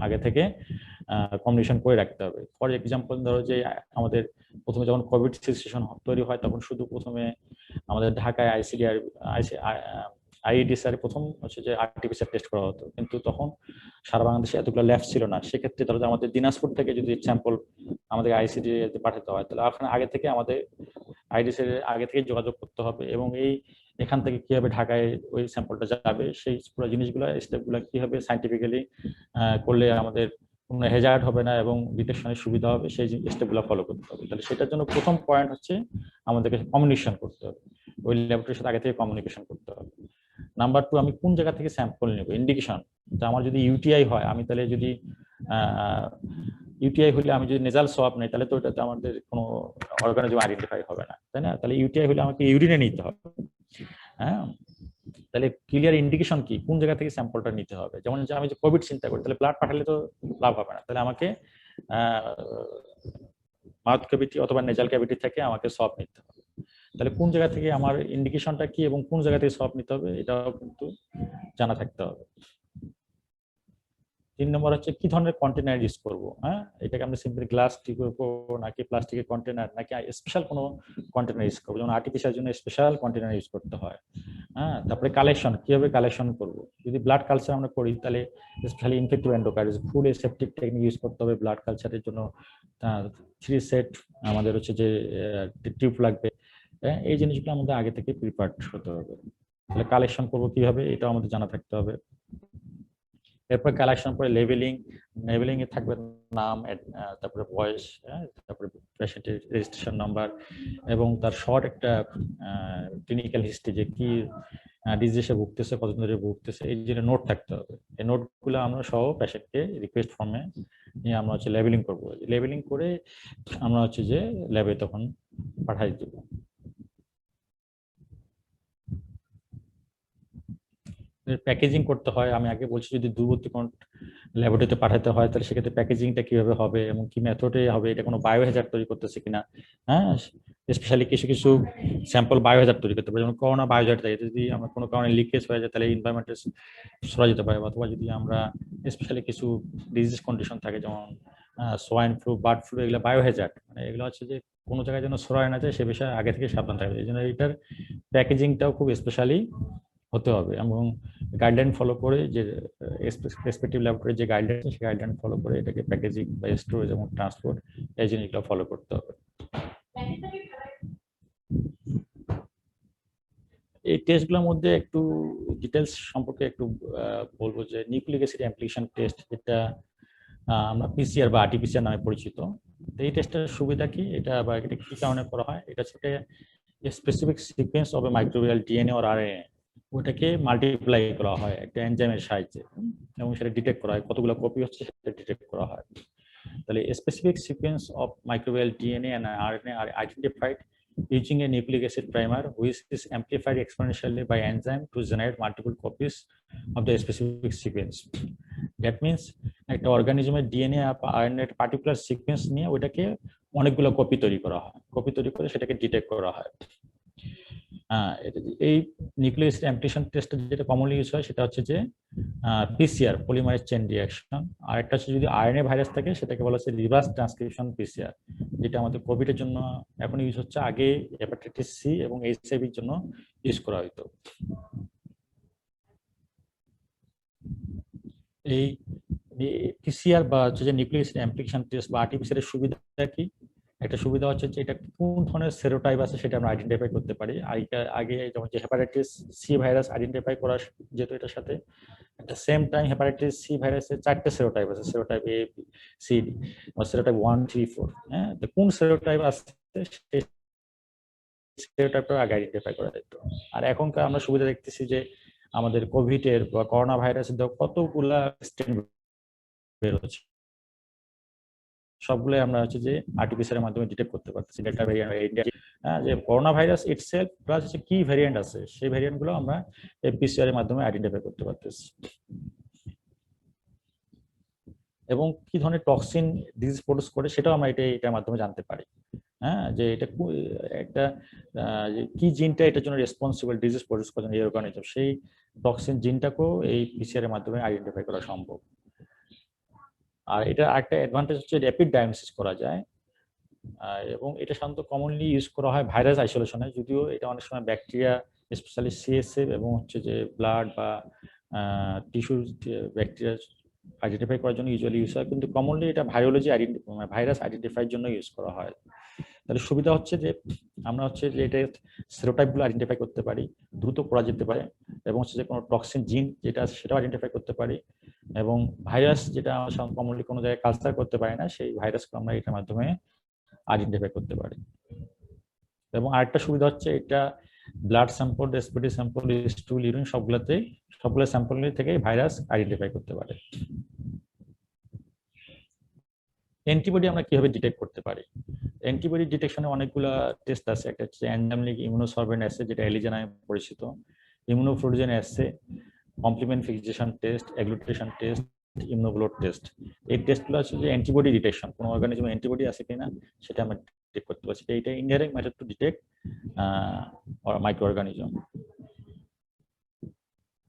আগে থেকে কমিউনিকেশন করে রাখতে হবে। ফর এক্সাম্পল ধরো যে আমাদের প্রথমে যখন কোভিড সিচুয়েশন তৈরি হয় তখন শুধু প্রথমে আমাদের ঢাকায় আইইডিসিআর প্রথম হচ্ছে যে আরটিপিসিআর টেস্ট করা হতো, কিন্তু তখন সারা বাংলাদেশে এতগুলো ল্যাব ছিল না। সেক্ষেত্রে ধরো যে আমাদের দিনাজপুর থেকে যদি স্যাম্পল আমাদের আইসিডি পাঠাতে হয় তাহলে ওখানে আগে থেকে আমাদের আইডিসিআর আগে থেকে যোগাযোগ করতে হবে, এবং এখান থেকে কিভাবে ঢাকায় ওই স্যাম্পলটা যাবে সেই পুরো জিনিসগুলো স্টেপগুলো কিভাবে সাইন্টিফিক্যালি করলে আমাদের কোনো হেজার্ড হবে না এবং ডিটেকশনের সুবিধা হবে সেই স্টেপগুলো ফলো করতে হবে। তাহলে সেটার জন্য প্রথম পয়েন্ট হচ্ছে আমাদেরকে কমিউনিকেশন করতে হবে, ওই ল্যাবরেটরির সাথে আগে থেকে কমিউনিকেশন করতে হবে। নাম্বার 2, আমি কোন জায়গা থেকে স্যাম্পল নেব, ইন্ডিকেশন। তো আমার যদি ইউটিআই হয়, আমি তাহলে যদি ইউটিআই হলে আমি যদি নেজাল সোয়াব নেই তাহলে তো ওটাতে আমাদের কোনো অর্গানিজম আইডেন্টিফাই হবে না, তাই না? তাহলে ইউটিআই হলে আমাকে ইউরিনে নিতে হবে। হ্যাঁ, তাহলে ক্লিয়ার ইন্ডিকেশন কি, কোন জায়গা থেকে স্যাম্পলটা নিতে হবে। যেমন যে আমি যে কোভিড চিন্তা করি তাহলে ব্লাড পাঠালে তো লাভ হবে না, তাহলে আমাকে মাউথ ক্যাভিটি অথবা নেজাল ক্যাভিটি থেকে আমাকে সোয়াব নিতে হবে। তাহলে কোন জায়গা থেকে আমার ইন্ডিকেশনটা কি এবং কোন জায়গা থেকে সোয়াব নিতে হবে এটাও কিন্তু জানা থাকতে হবে। 3 নম্বর হচ্ছে কি ধরনের কন্টেনার ইউজ করবো। হ্যাঁ, এটাকে আমরা সিম্পলি গ্লাস টিউব করবো নাকি প্লাস্টিকের কন্টেনার নাকি স্পেশাল কোনো কন্টেনার ইউজ করবো, যেমন আর্টিফিশিয়াল জন্য স্পেশাল কন্টেনার ইউজ করতে হয়। হ্যাঁ, তারপরে কালেকশন, কিভাবে কালেকশন করব। যদি ব্লাড কালচার আমরা করি তাহলে স্পেশালি ইনফেক্টিভ এন্ডোকার্ডিয়াস ফুল এসেপটিক টেকনিক ইউজ করতে হবে ব্লাড কালচারের জন্য। 3 সেট আমাদের হচ্ছে যে টিউব লাগবে। এই জিনিসগুলো আমাদের আগে থেকে প্রিপেয়ার্ড হতে হবে। তাহলে কালেকশন করবো কিভাবে এটাও আমাদের জানা থাকতে হবে। এরপর কালেকশন পরে লেভেলিং এ থাকবে নাম, তারপরে বয়স, তারপরে পেশেন্টের রেজিস্ট্রেশন নাম্বার এবং তার শর্ট একটা ক্লিনিক্যাল হিস্ট্রি, যে কি ডিজিজে ভুগতেছে, কতদিন ধরে ভুগতেছে, এই যে নোট থাকতে হবে। এই নোটগুলো আমরা সহ পেশেন্টকে রিকোয়েস্ট ফর্মে নিয়ে আমরা হচ্ছে লেবেলিং করবো। লেবেলিং করে আমরা হচ্ছে যে ল্যাবে তখন পাঠাই দেবো। প্যাকেজিং করতে হয়, আমি আগে বলছি যদি দূরবর্তী কোন ল্যাবরেটরিতে পাঠাতে হয় তাহলে সেক্ষেত্রে প্যাকেজিংটা কিভাবে হবে এবং কি মেথডে হবে, এটা কোনো বায়োহ্যাজার্ড তৈরি করতেছে কিনা। হ্যাঁ, স্পেশালি কিছু স্যাম্পল বায়োহ্যাজার্ড তৈরি করতে পারে, যেমন করোনা বায়োহ্যাজার্ড থাকে, যদি আমরা কোনো কারণে লিকেজ হয়ে যায় তাহলে এনভায়রনমেন্টে ছড়া যেতে পারে, অথবা যদি আমরা স্পেশালি কিছু ডিজিজ কন্ডিশন থাকে যেমন সোয়াইন ফ্লু, বার্ড ফ্লু, এগুলো বায়োহ্যাজার্ড, মানে এগুলো হচ্ছে যে কোনো জায়গায় যেন ছড়ায় না যায় সে বিষয়ে আগে থেকে সাবধান থাকবে। এই জন্য এটার প্যাকেজিংটাও খুব স্পেশালি হতে হবে এবং গাইডলাইন ফলো করে, যে রেসপেক্টিভ ল্যাবরেটরি যে গাইডলাইন সেই গাইডলাইন ফলো করে এটাকে প্যাকেজিং বা স্টোরেজ এবং ট্রান্সপোর্ট এই জিনিসগুলো ফলো করতে হবে। এই টেস্টগুলোর মধ্যে একটু ডিটেলস সম্পর্কে একটু বলবো, যে নিউক্লিক অ্যাসিড অ্যাপ্লিকেশন টেস্ট, যেটা আমরা পিসিআর বা আরটিপিসিআর নামে পরিচিত। এই টেস্টের সুবিধা কি, এটা বা এটা কি কারণে করা হয়, এটা হচ্ছে specific sequence of A microbial DNA or RNA, ওটাকে মাল্টিপ্লাই করা হয় একটা এনজাইমের সাহায্যে এবং সেটা ডিটেক্ট করা হয় কতগুলো কপি হচ্ছে সেটা ডিটেক্ট করা হয়। তাহলে specific sequence of microbial DNA and RNA are identified using a nucleic acid primer which is amplified exponentially by enzyme to generate multiple copies of the specific sequence. That means একটা অর্গানিজমের DNA RNA particular sequence নিয়ে ওটাকে অনেকগুলো copy তৈরি করা হয়, copy তৈরি করে সেটাকে ডিটেক্ট করা হয়। এই নিউক্লিক অ্যাসিড অ্যাপ্লিকেশন টেস্টে যেটা কমনলি ইউজ হয় সেটা হচ্ছে যে পিসিআর, পলিমারেজ চেইন রিঅ্যাকশন, আর একটা হচ্ছে যদি আরএনএ ভাইরাস থাকে সেটাকে বলা হচ্ছে রিভার্স ট্রান্সক্রিপশন পিসিআর, যেটা আমাদের কোভিডের জন্য এখন ইউজ হচ্ছে, আগে হেপাটাইটিস সি এবং এইচআইভির জন্য ইউজ করা হতো। এই পিসিআর বা হচ্ছে যে নিউক্লিক অ্যাসিড অ্যাপ্লিকেশন টেস্ট বা আরটিপিসিআর এর সুবিধা কি, একটা সুবিধা হচ্ছে যে এটা কোন ধরনের সেরোটাইপ আছে সেটা আমরা আইডেন্টিফাই করতে পারি। আগে যেমন যে হেপাটাইটিস সি ভাইরাস আইডেন্টিফাই করা যেত এটার সাথে, at the same time hepatitis C ভাইরাসের 4টে সেরোটাইপ আছে, serotype A B C D বা সেরোটাইপ 1 3 4। হ্যাঁ, তো কোন সেরোটাইপ আছে সেই সেরোটাইপটা আগে আইডেন্টিফাই করা যেত। আর এখনকার আমরা সুবিধা দেখতেছি যে আমাদের কোভিড এর বা করোনা ভাইরাসের কতগুলা স্ট্রেন বের হচ্ছে, সবগুলো আমরা হচ্ছে যে আরটিপিসিআর এর মাধ্যমে ডিটেক্ট করতে পারতেছি। ডেল্টা ভ্যারিয়েন্ট, ইন্ডিয়া যে করোনা ভাইরাস ইটসেলফ প্লাস হচ্ছে কি ভ্যারিয়েন্ট আছে সেই ভ্যারিয়েন্ট গুলো আমরা এই পিসিআর এর মাধ্যমে আইডেন্টিফাই করতে পারতেছি। এবং কি ধরনের টক্সিন ডিজিজ প্রডিউস করে সেটাও আমরা এটার মাধ্যমে জানতে পারি। হ্যাঁ, যে এটা একটা যে কি জিনটা এটার জন্য রেসপন্সিবল ডিজিজ প্রডিউস করার জন্য এই অর্গানিজম, সেই টক্সিন জিনটাকেও এই পিসিআর এর মাধ্যমে আইডেন্টিফাই করা সম্ভব। আর এটা একটা অ্যাডভান্টেজ হচ্ছে র্যাপিড ডায়াগনোসিস করা যায়, এবং এটা সাধারণত কমনলি ইউজ করা হয় ভাইরাস আইসোলেশনে, যদিও এটা অনেক সময় ব্যাকটেরিয়া স্পেশালি সিএসএফ এবং হচ্ছে যে ব্লাড বা টিস্যু ব্যাকটেরিয়া আইডেন্টিফাই করার জন্য ইউজুয়ালি ইউজ হয়, কিন্তু কমনলি এটা ভাইরোলজি ভাইরাস আইডেন্টিফাইয়ের জন্য ইউজ করা হয়। তাহলে সুবিধা হচ্ছে যে আমরা হচ্ছে যে এটা সেরোটাইপগুলো আইডেন্টিফাই করতে পারি, দ্রুত করা যেতে পারে, এবং হচ্ছে যে কোনো টক্সিন জিন যেটা আছে সেটাও আইডেন্টিফাই করতে পারি, এবং ভাইরাস যেটা আমরা কমনলি কোনো জায়গায় কালচার করতে পারি না সেই ভাইরাসকে আমরা এটার মাধ্যমে আইডেন্টিফাই করতে পারি। এবং আরেকটা সুবিধা হচ্ছে এটা blood sample, respiratory sample, স্টুল, urine সবগুলো স্যাম্পল থেকে ভাইরাস আইডেন্টিফাই করতে পারে। অ্যান্টিবডি আমরা কিভাবে ডিটেক্ট করতে পারি? অ্যান্টিবডি ডিটেকশনে অনেকগুলো টেস্ট আছে। একটা হচ্ছে এনজাইমেটিক ইমিউনোসরভেন্ট অ্যাসে, যেটা এলিজা নামে পরিচিত, immunofluorescence assay, complement fixation test, agglutination test, immunoblot test. এই টেস্টগুলো হচ্ছে যে অ্যান্টিবডি ডিটেকশন, কোনো অর্গানিজমে অ্যান্টিবডি আছে কিনা সেটা আমরা ডিটেক্ট করতে পারছি। এটা indirect method to detect micro organism.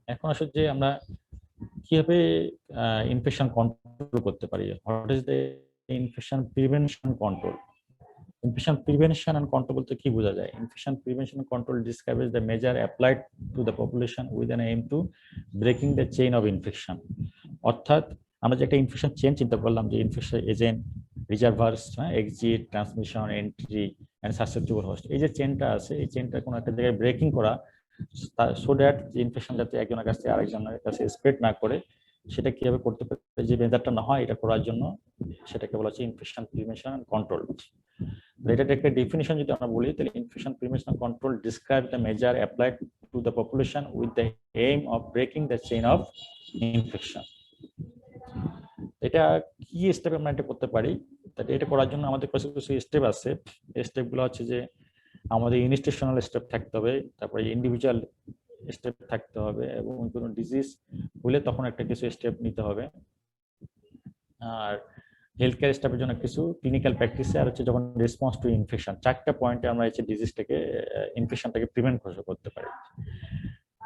এখন আসলে যে আমরা কিভাবে ইনফেকশন কন্ট্রোল করতে পারি, what is the infection prevention control? Infection prevention and control বলতে কি বোঝা যায়? Infection prevention and control describes the measure applied to the population with an aim to breaking the chain of infection. অর্থাৎ আমরা যে একটা ইনফেকশন চেইন চিন্তা করলাম, যে infection agent, reservoirs, exit, transmission, entry and susceptible host, এই যে চেইনটা আছে এই চেইনটা কোনো একটা জায়গায় ব্রেকিং করা, সো দ্যাট ইনফেকশন যাতে একজনের কাছ থেকে আরেকজনের কাছে স্প্রেড না করে, সেটা কিভাবে করতে পারে, যে মেজারটা না হয় এটা করার জন্য সেটাকে বলা হচ্ছে ইনফেকশন প্রিভেনশন এন্ড কন্ট্রোল। এটার একটা ডেফিনিশন যদি আমরা বলি, তাহলে infection prevention control describe the measure applied to the population with the aim of breaking the chain of infection. এটা কি স্টেপ আমরা এটা করতে পারি? এটা করার জন্য আমাদের কাছে কিছু স্টেপ আছে। এই স্টেপগুলো হচ্ছে যে আমাদের ইনস্টিটিউশনাল স্টেপ থাকতে হবে, তারপরে ইন্ডিভিজুয়াল স্টেপ থাকতে হবে, এবং কোনো ডিজিজ হলে তখন একটা কিছু স্টেপ নিতে হবে। আর হেলথ কেয়ার স্টাফের জন্য কিছু ক্লিনিক্যাল প্র্যাকটিসে, আর হচ্ছে যখন রেসপন্স টু ইনফেকশন, চারটা পয়েন্টে আমরা হচ্ছে ডিজিজটাকে ইনফেকশনটাকে প্রিভেন্ট করতে পারি।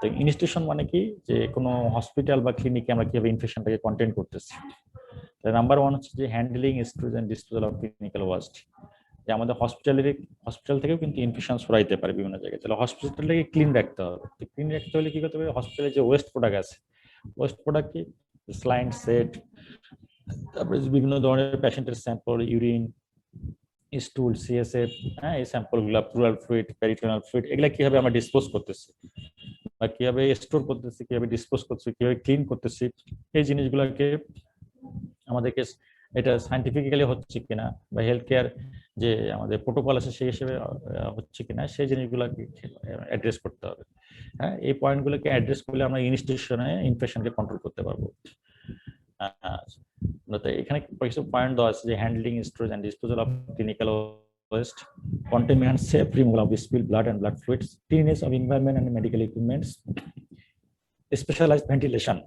তো ইনস্টিটিউশন মানে কি, যে কোনো হসপিটাল বা ক্লিনিকে আমরা কিভাবে ইনফেকশনটাকে কন্টেইন করতেছি। নাম্বার ওয়ান হচ্ছে যে handling storage and disposal of clinical waste, যে আমাদের হসপিটাল থেকেও কিন্তু ইনফেকশন ছড়াইতে পারে বিভিন্ন জায়গায়। তাহলে হসপিটালটাকে ক্লিন রাখতে হবে। তো ক্লিন রাখতে হলে কি করতে হবে, হসপিটালে যে ওয়েস্ট প্রোডাক্ট আছে, ওয়েস্ট প্রোডাক্ট কি, স্লাইন সেট, তারপরে বিভিন্ন ধরনের পেশেন্টের স্যাম্পল, ইউরিন, স্টুল, সিএসএফ, এই স্যাম্পলগুলো, প্লুরাল ফ্লুইড, পেরিটোনাল ফ্লুইড, এগুলা কিভাবে আমরা ডিসপোজ করতেছি বা কিভাবে স্টোর করতেছি, কিভাবে ডিসপোজ করতেছি, কিভাবে ক্লিন করতেছি, এই জিনিসগুলোকে আমাদেরকে এটা সায়েন্টিফিক্যালি হচ্ছে কিনা বা হেলথ কেয়ার যে আমাদের প্রোটোকল আছে সেই হিসেবে হচ্ছে কিনা, সেই জিনিসগুলোকে অ্যাড্রেস করতে হবে। হ্যাঁ, এই পয়েন্টগুলোকে অ্যাড্রেস করলে আমরা ইনস্টিটিউশনে ইনফেকশনকে কন্ট্রোল করতে পারবো। এখানে কিছু পয়েন্ট দেওয়া আছে, যে handling, storage and disposal of clinical waste, containment, safe removal of spilled blood and blood fluids, cleanliness of environment and medical equipments, specialized ventilation,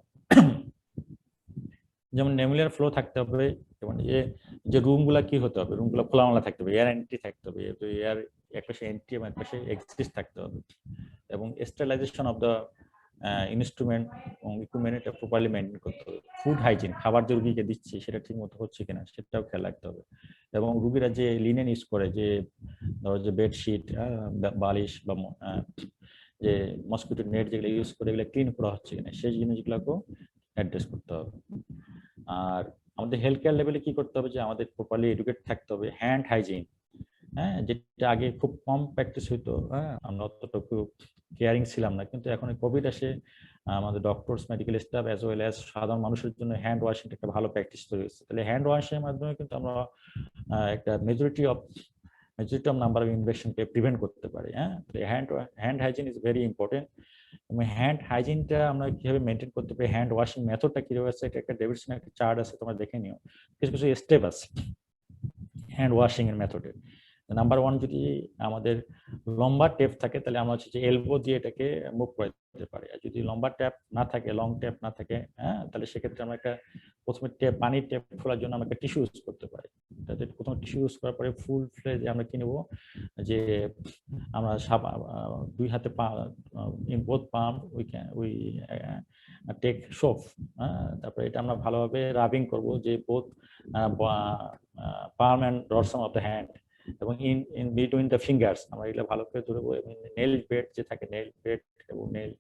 যেমন নেমুলার ফ্লো থাকতে হবে, যেমন যে রুমগুলা কি হতে হবে, রুমগুলো খোলামেলা থাকতে হবে, এয়ার এন্ট্রি থাকতে হবে, এয়ার একপাশে এন্ট্রি এবং একপাশে এক্সিট থাকতে হবে, এবং স্টেরিলাইজেশন অফ দ্য ইনস্ট্রুমেন্ট এবং ইকুইপমেন্ট এটা প্রপারলি মেনটেন করতে হবে। ফুড হাইজিন, খাবার যে রুগীকে দিচ্ছি সেটা ঠিক মতো হচ্ছে কিনা সেটাও খেয়াল রাখতে হবে, এবং রুগীরা যে লিনেন ইউজ করে, যে ধরো যে বেডশিট, বালিশ বা যে মসকিটো নেট যেগুলো ইউজ করে এগুলো ক্লিন করা হচ্ছে কিনা সেই জিনিসগুলোকেও অ্যাড্রেস করতে হবে। আর আমাদের হেলথ কেয়ার লেভেলে কি করতে হবে, যে আমাদের প্রপারলি এডুকেট থাকতে হবে। হ্যান্ড হাইজিন, যেটা আগে খুব কম প্র্যাকটিস হইতো, আমরা অতটুকু কেয়ারিং ছিলাম না, কিন্তু এখন কোভিড আসে আমাদের doctors, medical staff as well as সাধারণ মানুষের জন্য হ্যান্ড ওয়াশিং একটা ভালো প্র্যাকটিস তৈরি হচ্ছে। তাহলে হ্যান্ড ওয়াশিং এর মাধ্যমে কিন্তু আমরা একটা মেজরিটি অফ নাম্বার অফ ইনফেকশনকে প্রিভেন্ট করতে পারি। Hand hygiene is very important. এবং হ্যান্ড হাইজিনটা আমরা কিভাবে মেনটেন করতে পারি, হ্যান্ড ওয়াশিং মেথডটা কিভাবে আছে, এটা একটা ডেভিডসন একটা চার্ট আছে, তোমরা দেখে নিও। কিছু কিছু স্টেপ আছে হ্যান্ড ওয়াশিং এর মেথডে, নাম্বার ওয়ান, যদি আমাদের লম্বা টেপ থাকে তাহলে আমরা হচ্ছে যে এলবো দিয়ে এটাকে মুভ করে দিতে পারি। আর যদি লম্বা ট্যাপ না থাকে, লং ট্যাপ না থাকে, হ্যাঁ, তাহলে সেক্ষেত্রে আমরা একটা প্রথমে পানির ট্যাপ খোলার জন্য আমরা একটা টিস্যু ইউজ করতে পারি। তাতে প্রথমে টিস্যু ইউজ করার পরে ফুল ফ্লেজ আমরা কি নেবো, যে আমরা দুই হাতে in both palm we take soap, তারপরে এটা আমরা ভালোভাবে রাবিং করব, যে both palm and dorsum of the hand এবং ইন বিটুইন দ্য ফিঙ্গার্স আমরা এগুলো ভালো করে ধরবো, এবং নেল বেড যে থাকে, নেল বেড এবং নেল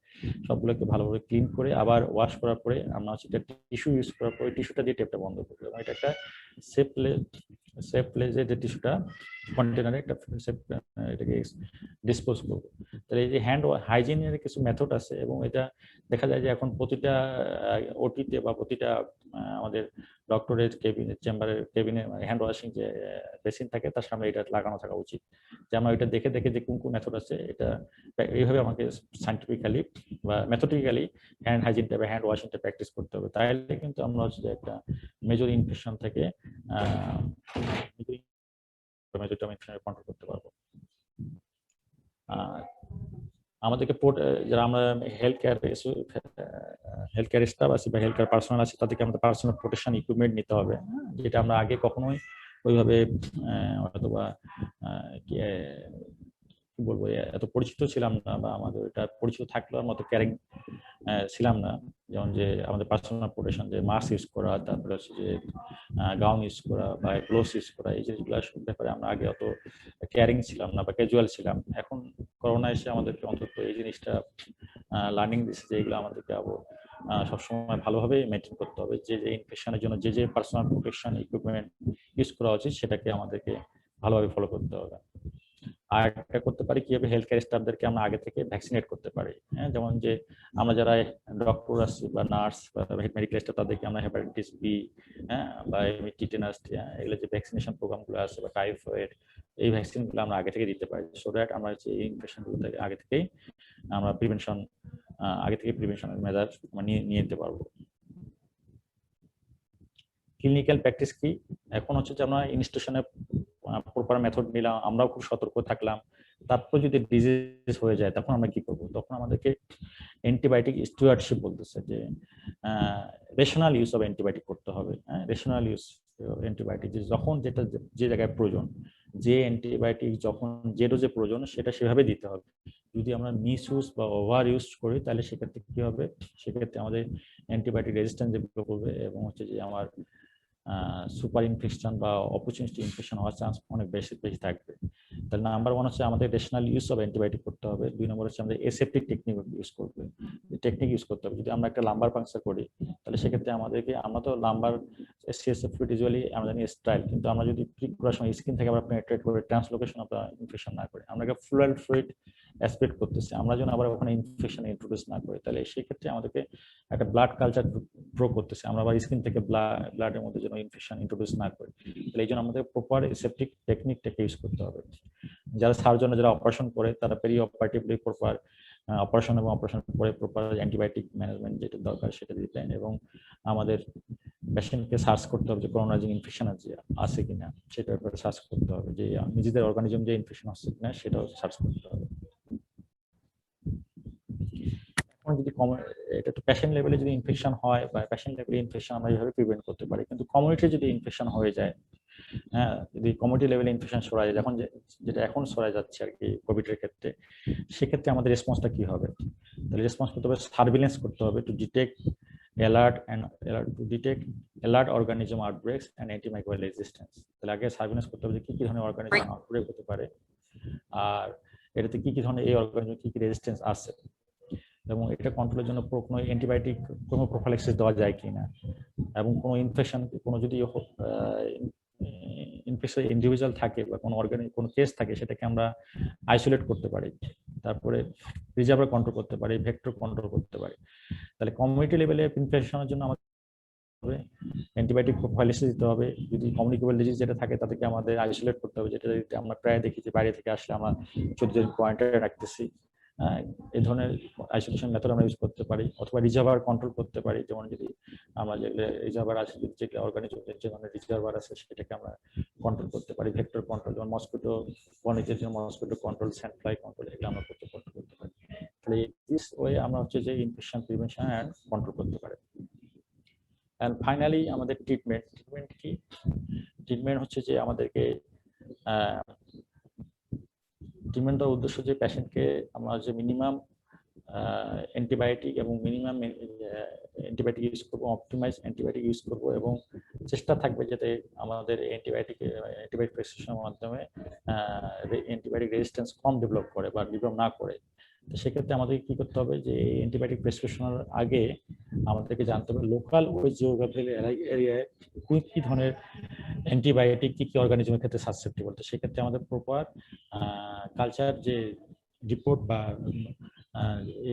সবগুলোকে ভালোভাবে ক্লিন করে আবার ওয়াশ করার পরে আমরা হচ্ছে টিস্যু ইউজ করার পরে টিস্যুটা দিয়ে টেপটা বন্ধ করবো, এবং এটা একটা সেফ প্লেসে যে টিস্যুটা কন্টেনারে একটা এটাকে ডিসপোজ করবো। তাহলে এই যে হ্যান্ড হাইজিনের কিছু মেথড আছে, এবং এটা দেখা যায় যে এখন প্রতিটা ওটিতে বা প্রতিটা আমাদের ডক্টরের কেবিনে, চেম্বারের কেবিনে হ্যান্ড ওয়াশিং যে বেসিন থাকে তার সামনে এটা লাগানো থাকা উচিত, যে আমরা এটা দেখে দেখে যে কোন কোন মেথড আছে, এটা এইভাবে আমাকে সাইন্টিফিক্যালি বা মেথডিক্যালি হ্যান্ড হাইজিনটা বা হ্যান্ড ওয়াশিংটা প্র্যাকটিস করতে হবে। তাহলে কিন্তু আমরা হচ্ছে যে একটা মেজর ইনফেকশন থেকে কন্ট্রোল করতে পারবো। আমাদেরকে যারা আমরা হেলথ কেয়ার স্টাফ আছি বা হেলথ কেয়ার পার্সোনাল আছে, তাদেরকে আমাদের পার্সোনাল প্রোটেকশন ইকুইপমেন্ট নিতে হবে, যেটা আমরা আগে কখনোই ওইভাবে হয়তোবা কি বলবো এত পরিচিত ছিলাম না, বা আমাদের এটা পরিচিত থাকলেও মতো ক্যারিং ছিলাম না। যেমন যে আমাদের পার্সোনাল প্রোটেকশন, যে মাস্ক ইউজ করা, তারপরে হচ্ছে যে গাউন ইউজ করা বা গ্লোভস ইউজ করা, এই জিনিসগুলো ব্যাপারে আমরা আগে অত কেয়ারিং ছিলাম না বা ক্যাজুয়াল ছিলাম। এখন করোনা এসে আমাদেরকে অন্তত এই জিনিসটা লার্নিং দিচ্ছে, যে এগুলো আমাদেরকে সবসময় ভালোভাবে মেনটেন করতে হবে, যে ইনফেকশনের জন্য যে পার্সোনাল প্রোটেকশন ইকুইপমেন্ট ইউজ করা উচিত সেটাকে আমাদেরকে ভালোভাবে ফলো করতে হবে। আর একটা করতে পারি কিভাবে হেলথ কেয়ার স্টাফদেরকে আমরা আগে থেকে ভ্যাকসিনেট করতে পারি, হ্যাঁ, যেমন যে আমরা যারা ডক্টর আছি বা নার্স বা মেডিকেল স্টাফ, তাদেরকে আমরা হেপাটাইটিস বি, হ্যাঁ, বা টিটেনাস, এগুলো যে ভ্যাকসিনেশন প্রোগ্রামগুলো আছে, বা টাইফয়েড, এই ভ্যাকসিনগুলো আমরা আগে থেকে দিতে পারি, সো দ্যাট আমরা হচ্ছে এই ইনফেকশনগুলো থেকে আগে থেকেই আমরা প্রিভেনশন মেজার নিয়ে নিতে পারবো। ক্লিনিক্যাল প্র্যাকটিস কি, এখন হচ্ছে যে আমরা ইনস্টিটিউশনে প্রপার মেথড নিলাম, আমরাও খুব সতর্ক থাকলাম, তারপর যদি ডিজিজ হয়ে যায় তখন আমরা কি করবো? তখন আমাদেরকে অ্যান্টিবায়োটিক স্টুয়ার্ডশিপ বলতেছে, যে রেশনাল ইউজ অফ অ্যান্টিবায়োটিক করতে হবে। রেশনাল ইউজ অ্যান্টিবায়োটিক, যখন যেটা যে জায়গায় প্রয়োজন, যে অ্যান্টিবায়োটিক যখন যে ডোজে প্রয়োজন সেটা সেভাবে দিতে হবে। যদি আমরা মিস ইউজ বা ওভার ইউজ করি তাহলে সেক্ষেত্রে কি হবে, সেক্ষেত্রে আমাদের অ্যান্টিবায়োটিক রেজিস্ট্যান্স যেগুলো করবে, এবং হচ্ছে যে আমার সুপার ইনফেকশন বা অপরচুনিটি ইনফেকশন হওয়ার চান্স অনেক বেশি থাকবে। তাহলে নাম্বার ওয়ান হচ্ছে আমাদের রেশনাল ইউজ অফ অ্যান্টিবায়োটিক করতে হবে। দুই নম্বর হচ্ছে আমাদের এসেপটিক টেকনিক ইউজ করতে হবে। যদি আমরা একটা লাম্বার পাংচার করি তাহলে সেক্ষেত্রে আমরা তো লাম্বার সিএসএফ ফ্লুইড ইউজুয়ালি আমরা জানি স্টাইল, কিন্তু আমরা যদি প্রিক করার সময় স্কিন থেকে আমরা পেনিট্রেট করে ট্রান্সলোকেশন অফ ইনফেকশন না করি, আমরা একটা ফ্লুইড অ্যাসপেক্ট করতেছি, আমরা যেন আবার ওখানে ইনফেকশন ইন্ট্রোডিউস না করি, তাহলে সেই ক্ষেত্রে আমাদেরকে একটা ব্লাড কালচার প্রো করতেছে, আমরা আবার স্কিন থেকে ব্লাডের মধ্যে যেন ইনফেকশন ইন্ট্রোডিউস না করি। তাহলে এই জন্য আমাদের প্রপার সেপটিক টেকনিকটাকে ইউজ করতে হবে। যারা সার্জন, যারা অপারেশন করে, তারা পেরি অপারেটিভলি প্রপার অপারেশন এবং অপারেশন পরে প্রপার অ্যান্টিবায়োটিক ম্যানেজমেন্ট যেটা দরকার সেটা দিতেন, এবং আমাদের পেশেন্টকে সার্চ করতে হবে যে করোনার ইনফেকশন আছে কিনা, সেটার ব্যাপারে সার্চ করতে হবে, যে নিজেদের অর্গানিজম যে ইনফেকশন হচ্ছে কিনা সেটাও সার্চ করতে হবে। যদি এটা তো পেশেন্ট লেভেলে যদি ইনফেকশন হয়, বা পেশেন্ট লেভেলে ইনফেকশন আমরা এইভাবে প্রিভেন্ট করতে পারি, কিন্তু কমিউনিটি যদি ইনফেকশন হয়ে যায়, হ্যাঁ, যদি কমিউনিটি লেভেলে ইনফেকশন ছড়ায় যায়, যখন যেটা এখন ছড়ায় যাচ্ছে আর কি কোভিডের ক্ষেত্রে, সেক্ষেত্রে আমাদের রেসপন্সটা কি হবে? তাহলে রেসপন্স করতে হবে, সার্ভিলেন্স করতে হবে to detect alert organism আউটব্রেকস and antimicrobial resistance. তাহলে আগে সার্ভিলেন্স করতে হবে যে কি কি ধরনের অর্গানিজম আউটব্রেক হতে পারে, আর এটাতে কি কি ধরনের এই অর্গানিজম কি কি রেজিস্ট্যান্স আছে, এবং এটা কন্ট্রোলের জন্য কোনো অ্যান্টিবায়োটিক কোনো প্রোফাইলাক্সিস দেওয়া যায় কিনা, এবং কোনো ইনফেকশন কোনো যদি ইনফেকশন ইন্ডিভিজুয়াল থাকে বা কোনো কোনো কেস থাকে সেটাকে আমরা আইসোলেট করতে পারি, তারপরে রিজার্ভার কন্ট্রোল করতে পারি, ভেক্টর কন্ট্রোল করতে পারি। তাহলে কমিউনিটি লেভেলে ইনফেকশনের জন্য আমাদের অ্যান্টিবায়োটিক প্রোফাইলাক্সিস দিতে হবে। যদি কমিউনিকেবল ডিজিজ যেটা থাকে তাদেরকে আমাদের আইসোলেট করতে হবে, যেটা আমরা প্রায় দেখি যে বাইরে থেকে আসলে আমরা 14 দিন কোয়ারেন্টাইনে রাখতেছি, এই ধরনের আইসোলেশন মেথড আমরা ইউজ করতে পারি, অথবা রিজার্ভার কন্ট্রোল করতে পারি। যেমন যদি আমরা যেগুলো রিজার্ভার আছে, যেগুলো অর্গানিজমের যে ধরনের রিজার্ভার আছে সেটাকে আমরা কন্ট্রোল করতে পারি, ভেক্টর কন্ট্রোল, যেমন মসকিটো বনিজের জন্য mosquito control, sand fly control, এগুলো আমরা কন্ট্রোল করতে পারি। তাহলে দিস ওয়ে আমরা হচ্ছে যে ইনফেকশন প্রিভেনশন অ্যান্ড কন্ট্রোল করতে পারি। অ্যান্ড ফাইনালি আমাদের ট্রিটমেন্ট কি? ট্রিটমেন্ট হচ্ছে যে আমাদেরকে ট্রিটমেন্টের উদ্দেশ্য যে পেশেন্টকে আমরা যে মিনিমাম অ্যান্টিবায়োটিক এবং মিনিমাম অ্যান্টিবায়োটিক ইউজ করবো, অপটিমাইজ অ্যান্টিবায়োটিক ইউজ করবো, এবং চেষ্টা থাকবে যাতে আমাদের অ্যান্টিবায়োটিক প্রেসক্রিপশনের মাধ্যমে অ্যান্টিবায়োটিক রেজিস্ট্যান্স কম ডেভেলপ করে বা ডেভেলপ না করে। তো সেক্ষেত্রে আমাদেরকে কি করতে হবে, যে অ্যান্টিবায়োটিক প্রেসক্রিপশনের আগে আমাদেরকে জানতে হবে লোকাল ওই জিওগ্রাফিক্যাল এরিয়ায় কি ধরনের অ্যান্টিবায়োটিক কি অর্গানিজমের ক্ষেত্রে সাসেপ্টেবল। তো সেক্ষেত্রে আমাদের প্রপার কালচার যে রিপোর্ট বা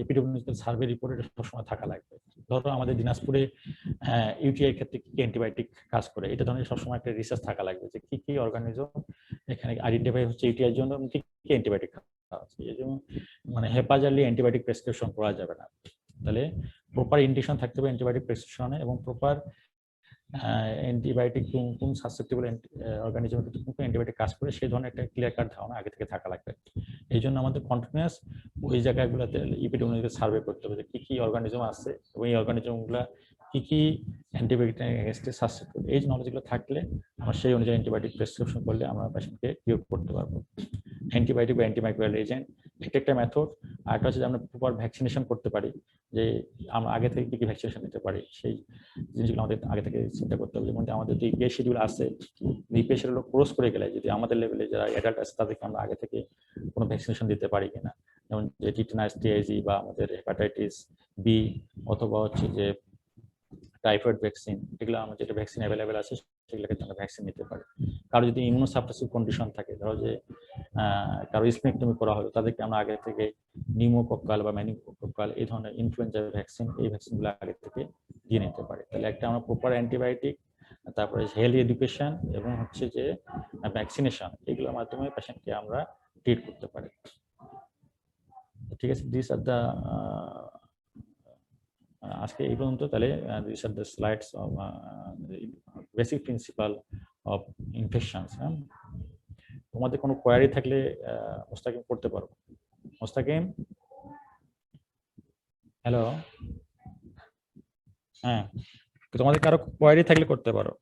এপিডেমিওলজিক্যাল সার্ভে রিপোর্ট এটা সবসময় থাকা লাগবে। ধরো আমাদের দিনাজপুরে ইউটিআই এর ক্ষেত্রে কি অ্যান্টিবায়োটিক কাজ করে, এটা ধরনের সবসময় একটা রিসার্চ থাকা লাগবে যে কি কি অর্গানিজম এখানে আইডেন্টিফাই হচ্ছে ইউটিআই এর জন্য, কি কি অ্যান্টিবায়োটিক আছে। এই জন্য মানে হেপাজারলি অ্যান্টিবায়োটিক প্রেসক্রিপশন করা যাবে না। তাহলে প্রপার ইন্ডিকেশন থাকতে হবে অ্যান্টিবায়োটিক প্রেসক্রিপশনে, এবং প্রপার অ্যান্টিবায়োটিক কোন সাসেপ্টেবল অর্গানিজমের ক্ষেত্রে কোন অ্যান্টিবায়োটিক কাজ করে সেই ধরনের একটা ক্লিয়ার কাট ধারণা আগে থেকে থাকা লাগবে। এই জন্য আমাদের কন্টিনিউয়াস ওই জায়গাগুলোতে এপিডেমিওলজিক্যাল সার্ভে করতে হবে যে কি কি অর্গানিজম আছে এবং এই অর্গানিজমগুলো কি কি অ্যান্টিবায়োটিক এগেইনস্টে সাসেপ্টেবল। এই নলেজগুলো থাকলে আমরা সেই অনুযায়ী অ্যান্টিবায়োটিক প্রেসক্রিপশন করলে আমরা পেশেন্টকে কিউর করতে পারবো। অ্যান্টিবায়োটিক বা অ্যান্টিমাইক্রোবিয়াল এজেন্ট একটা মেথড। আরেকটা হচ্ছে যে আমরা প্রপার ভ্যাকসিনেশন করতে পারি, যে আমরা আগে থেকে কি কি ভ্যাকসিনেশন নিতে পারি সেই জিনিসগুলো আমাদের আগে থেকে চিন্তা করতে হবে। যেমন আমাদের যে ইপিআই শিডিউল আছে, ইপিআই শিডিউল ক্রস করে গেলে যদি আমাদের লেভেলে যারা অ্যাডাল্ট আছে তাদেরকে আমরা আগে থেকে কোনো ভ্যাকসিনেশন দিতে পারি কিনা, যেমন যে টিটেনাস, টিআইজি বা আমাদের হেপাটাইটিস বি, অথবা হচ্ছে যে টাইফয়েড ভ্যাকসিন, এগুলো আমার যেটা ভ্যাকসিন অ্যাভেলেবেল আছে সেগুলোকে আমরা ভ্যাকসিন নিতে পারি। কারো যদি ইমিউনোসাপ্রেসিভ কন্ডিশন থাকে, ধরো যে কারো স্প্লেকটমি করা হলো, তাদেরকে আমরা আগে থেকে নিউমোকক্কাল বা মেনিকোকক্কাল এই ধরনের ইনফ্লুয়েঞ্জা ভ্যাকসিন, এই ভ্যাকসিনগুলো আগে থেকে দিয়ে নিতে পারি। তাহলে একটা আমরা প্রপার অ্যান্টিবায়োটিক, তারপরে হেলথ এডুকেশন এবং হচ্ছে যে ভ্যাকসিনেশন, এগুলোর মাধ্যমে পেশেন্টকে আমরা ট্রিট করতে পারি। ঠিক আছে, দিস আর দ্য আজকে এই পর্যন্ত। তাহলে this are the slides of basic principal of infections. তোমাদের কোনো কোয়ারি থাকলে মোস্তাকিম করতে পারো। মোস্তাকিম, হ্যালো। হ্যাঁ, তোমাদের কারো কোয়ারি থাকলে করতে পারো।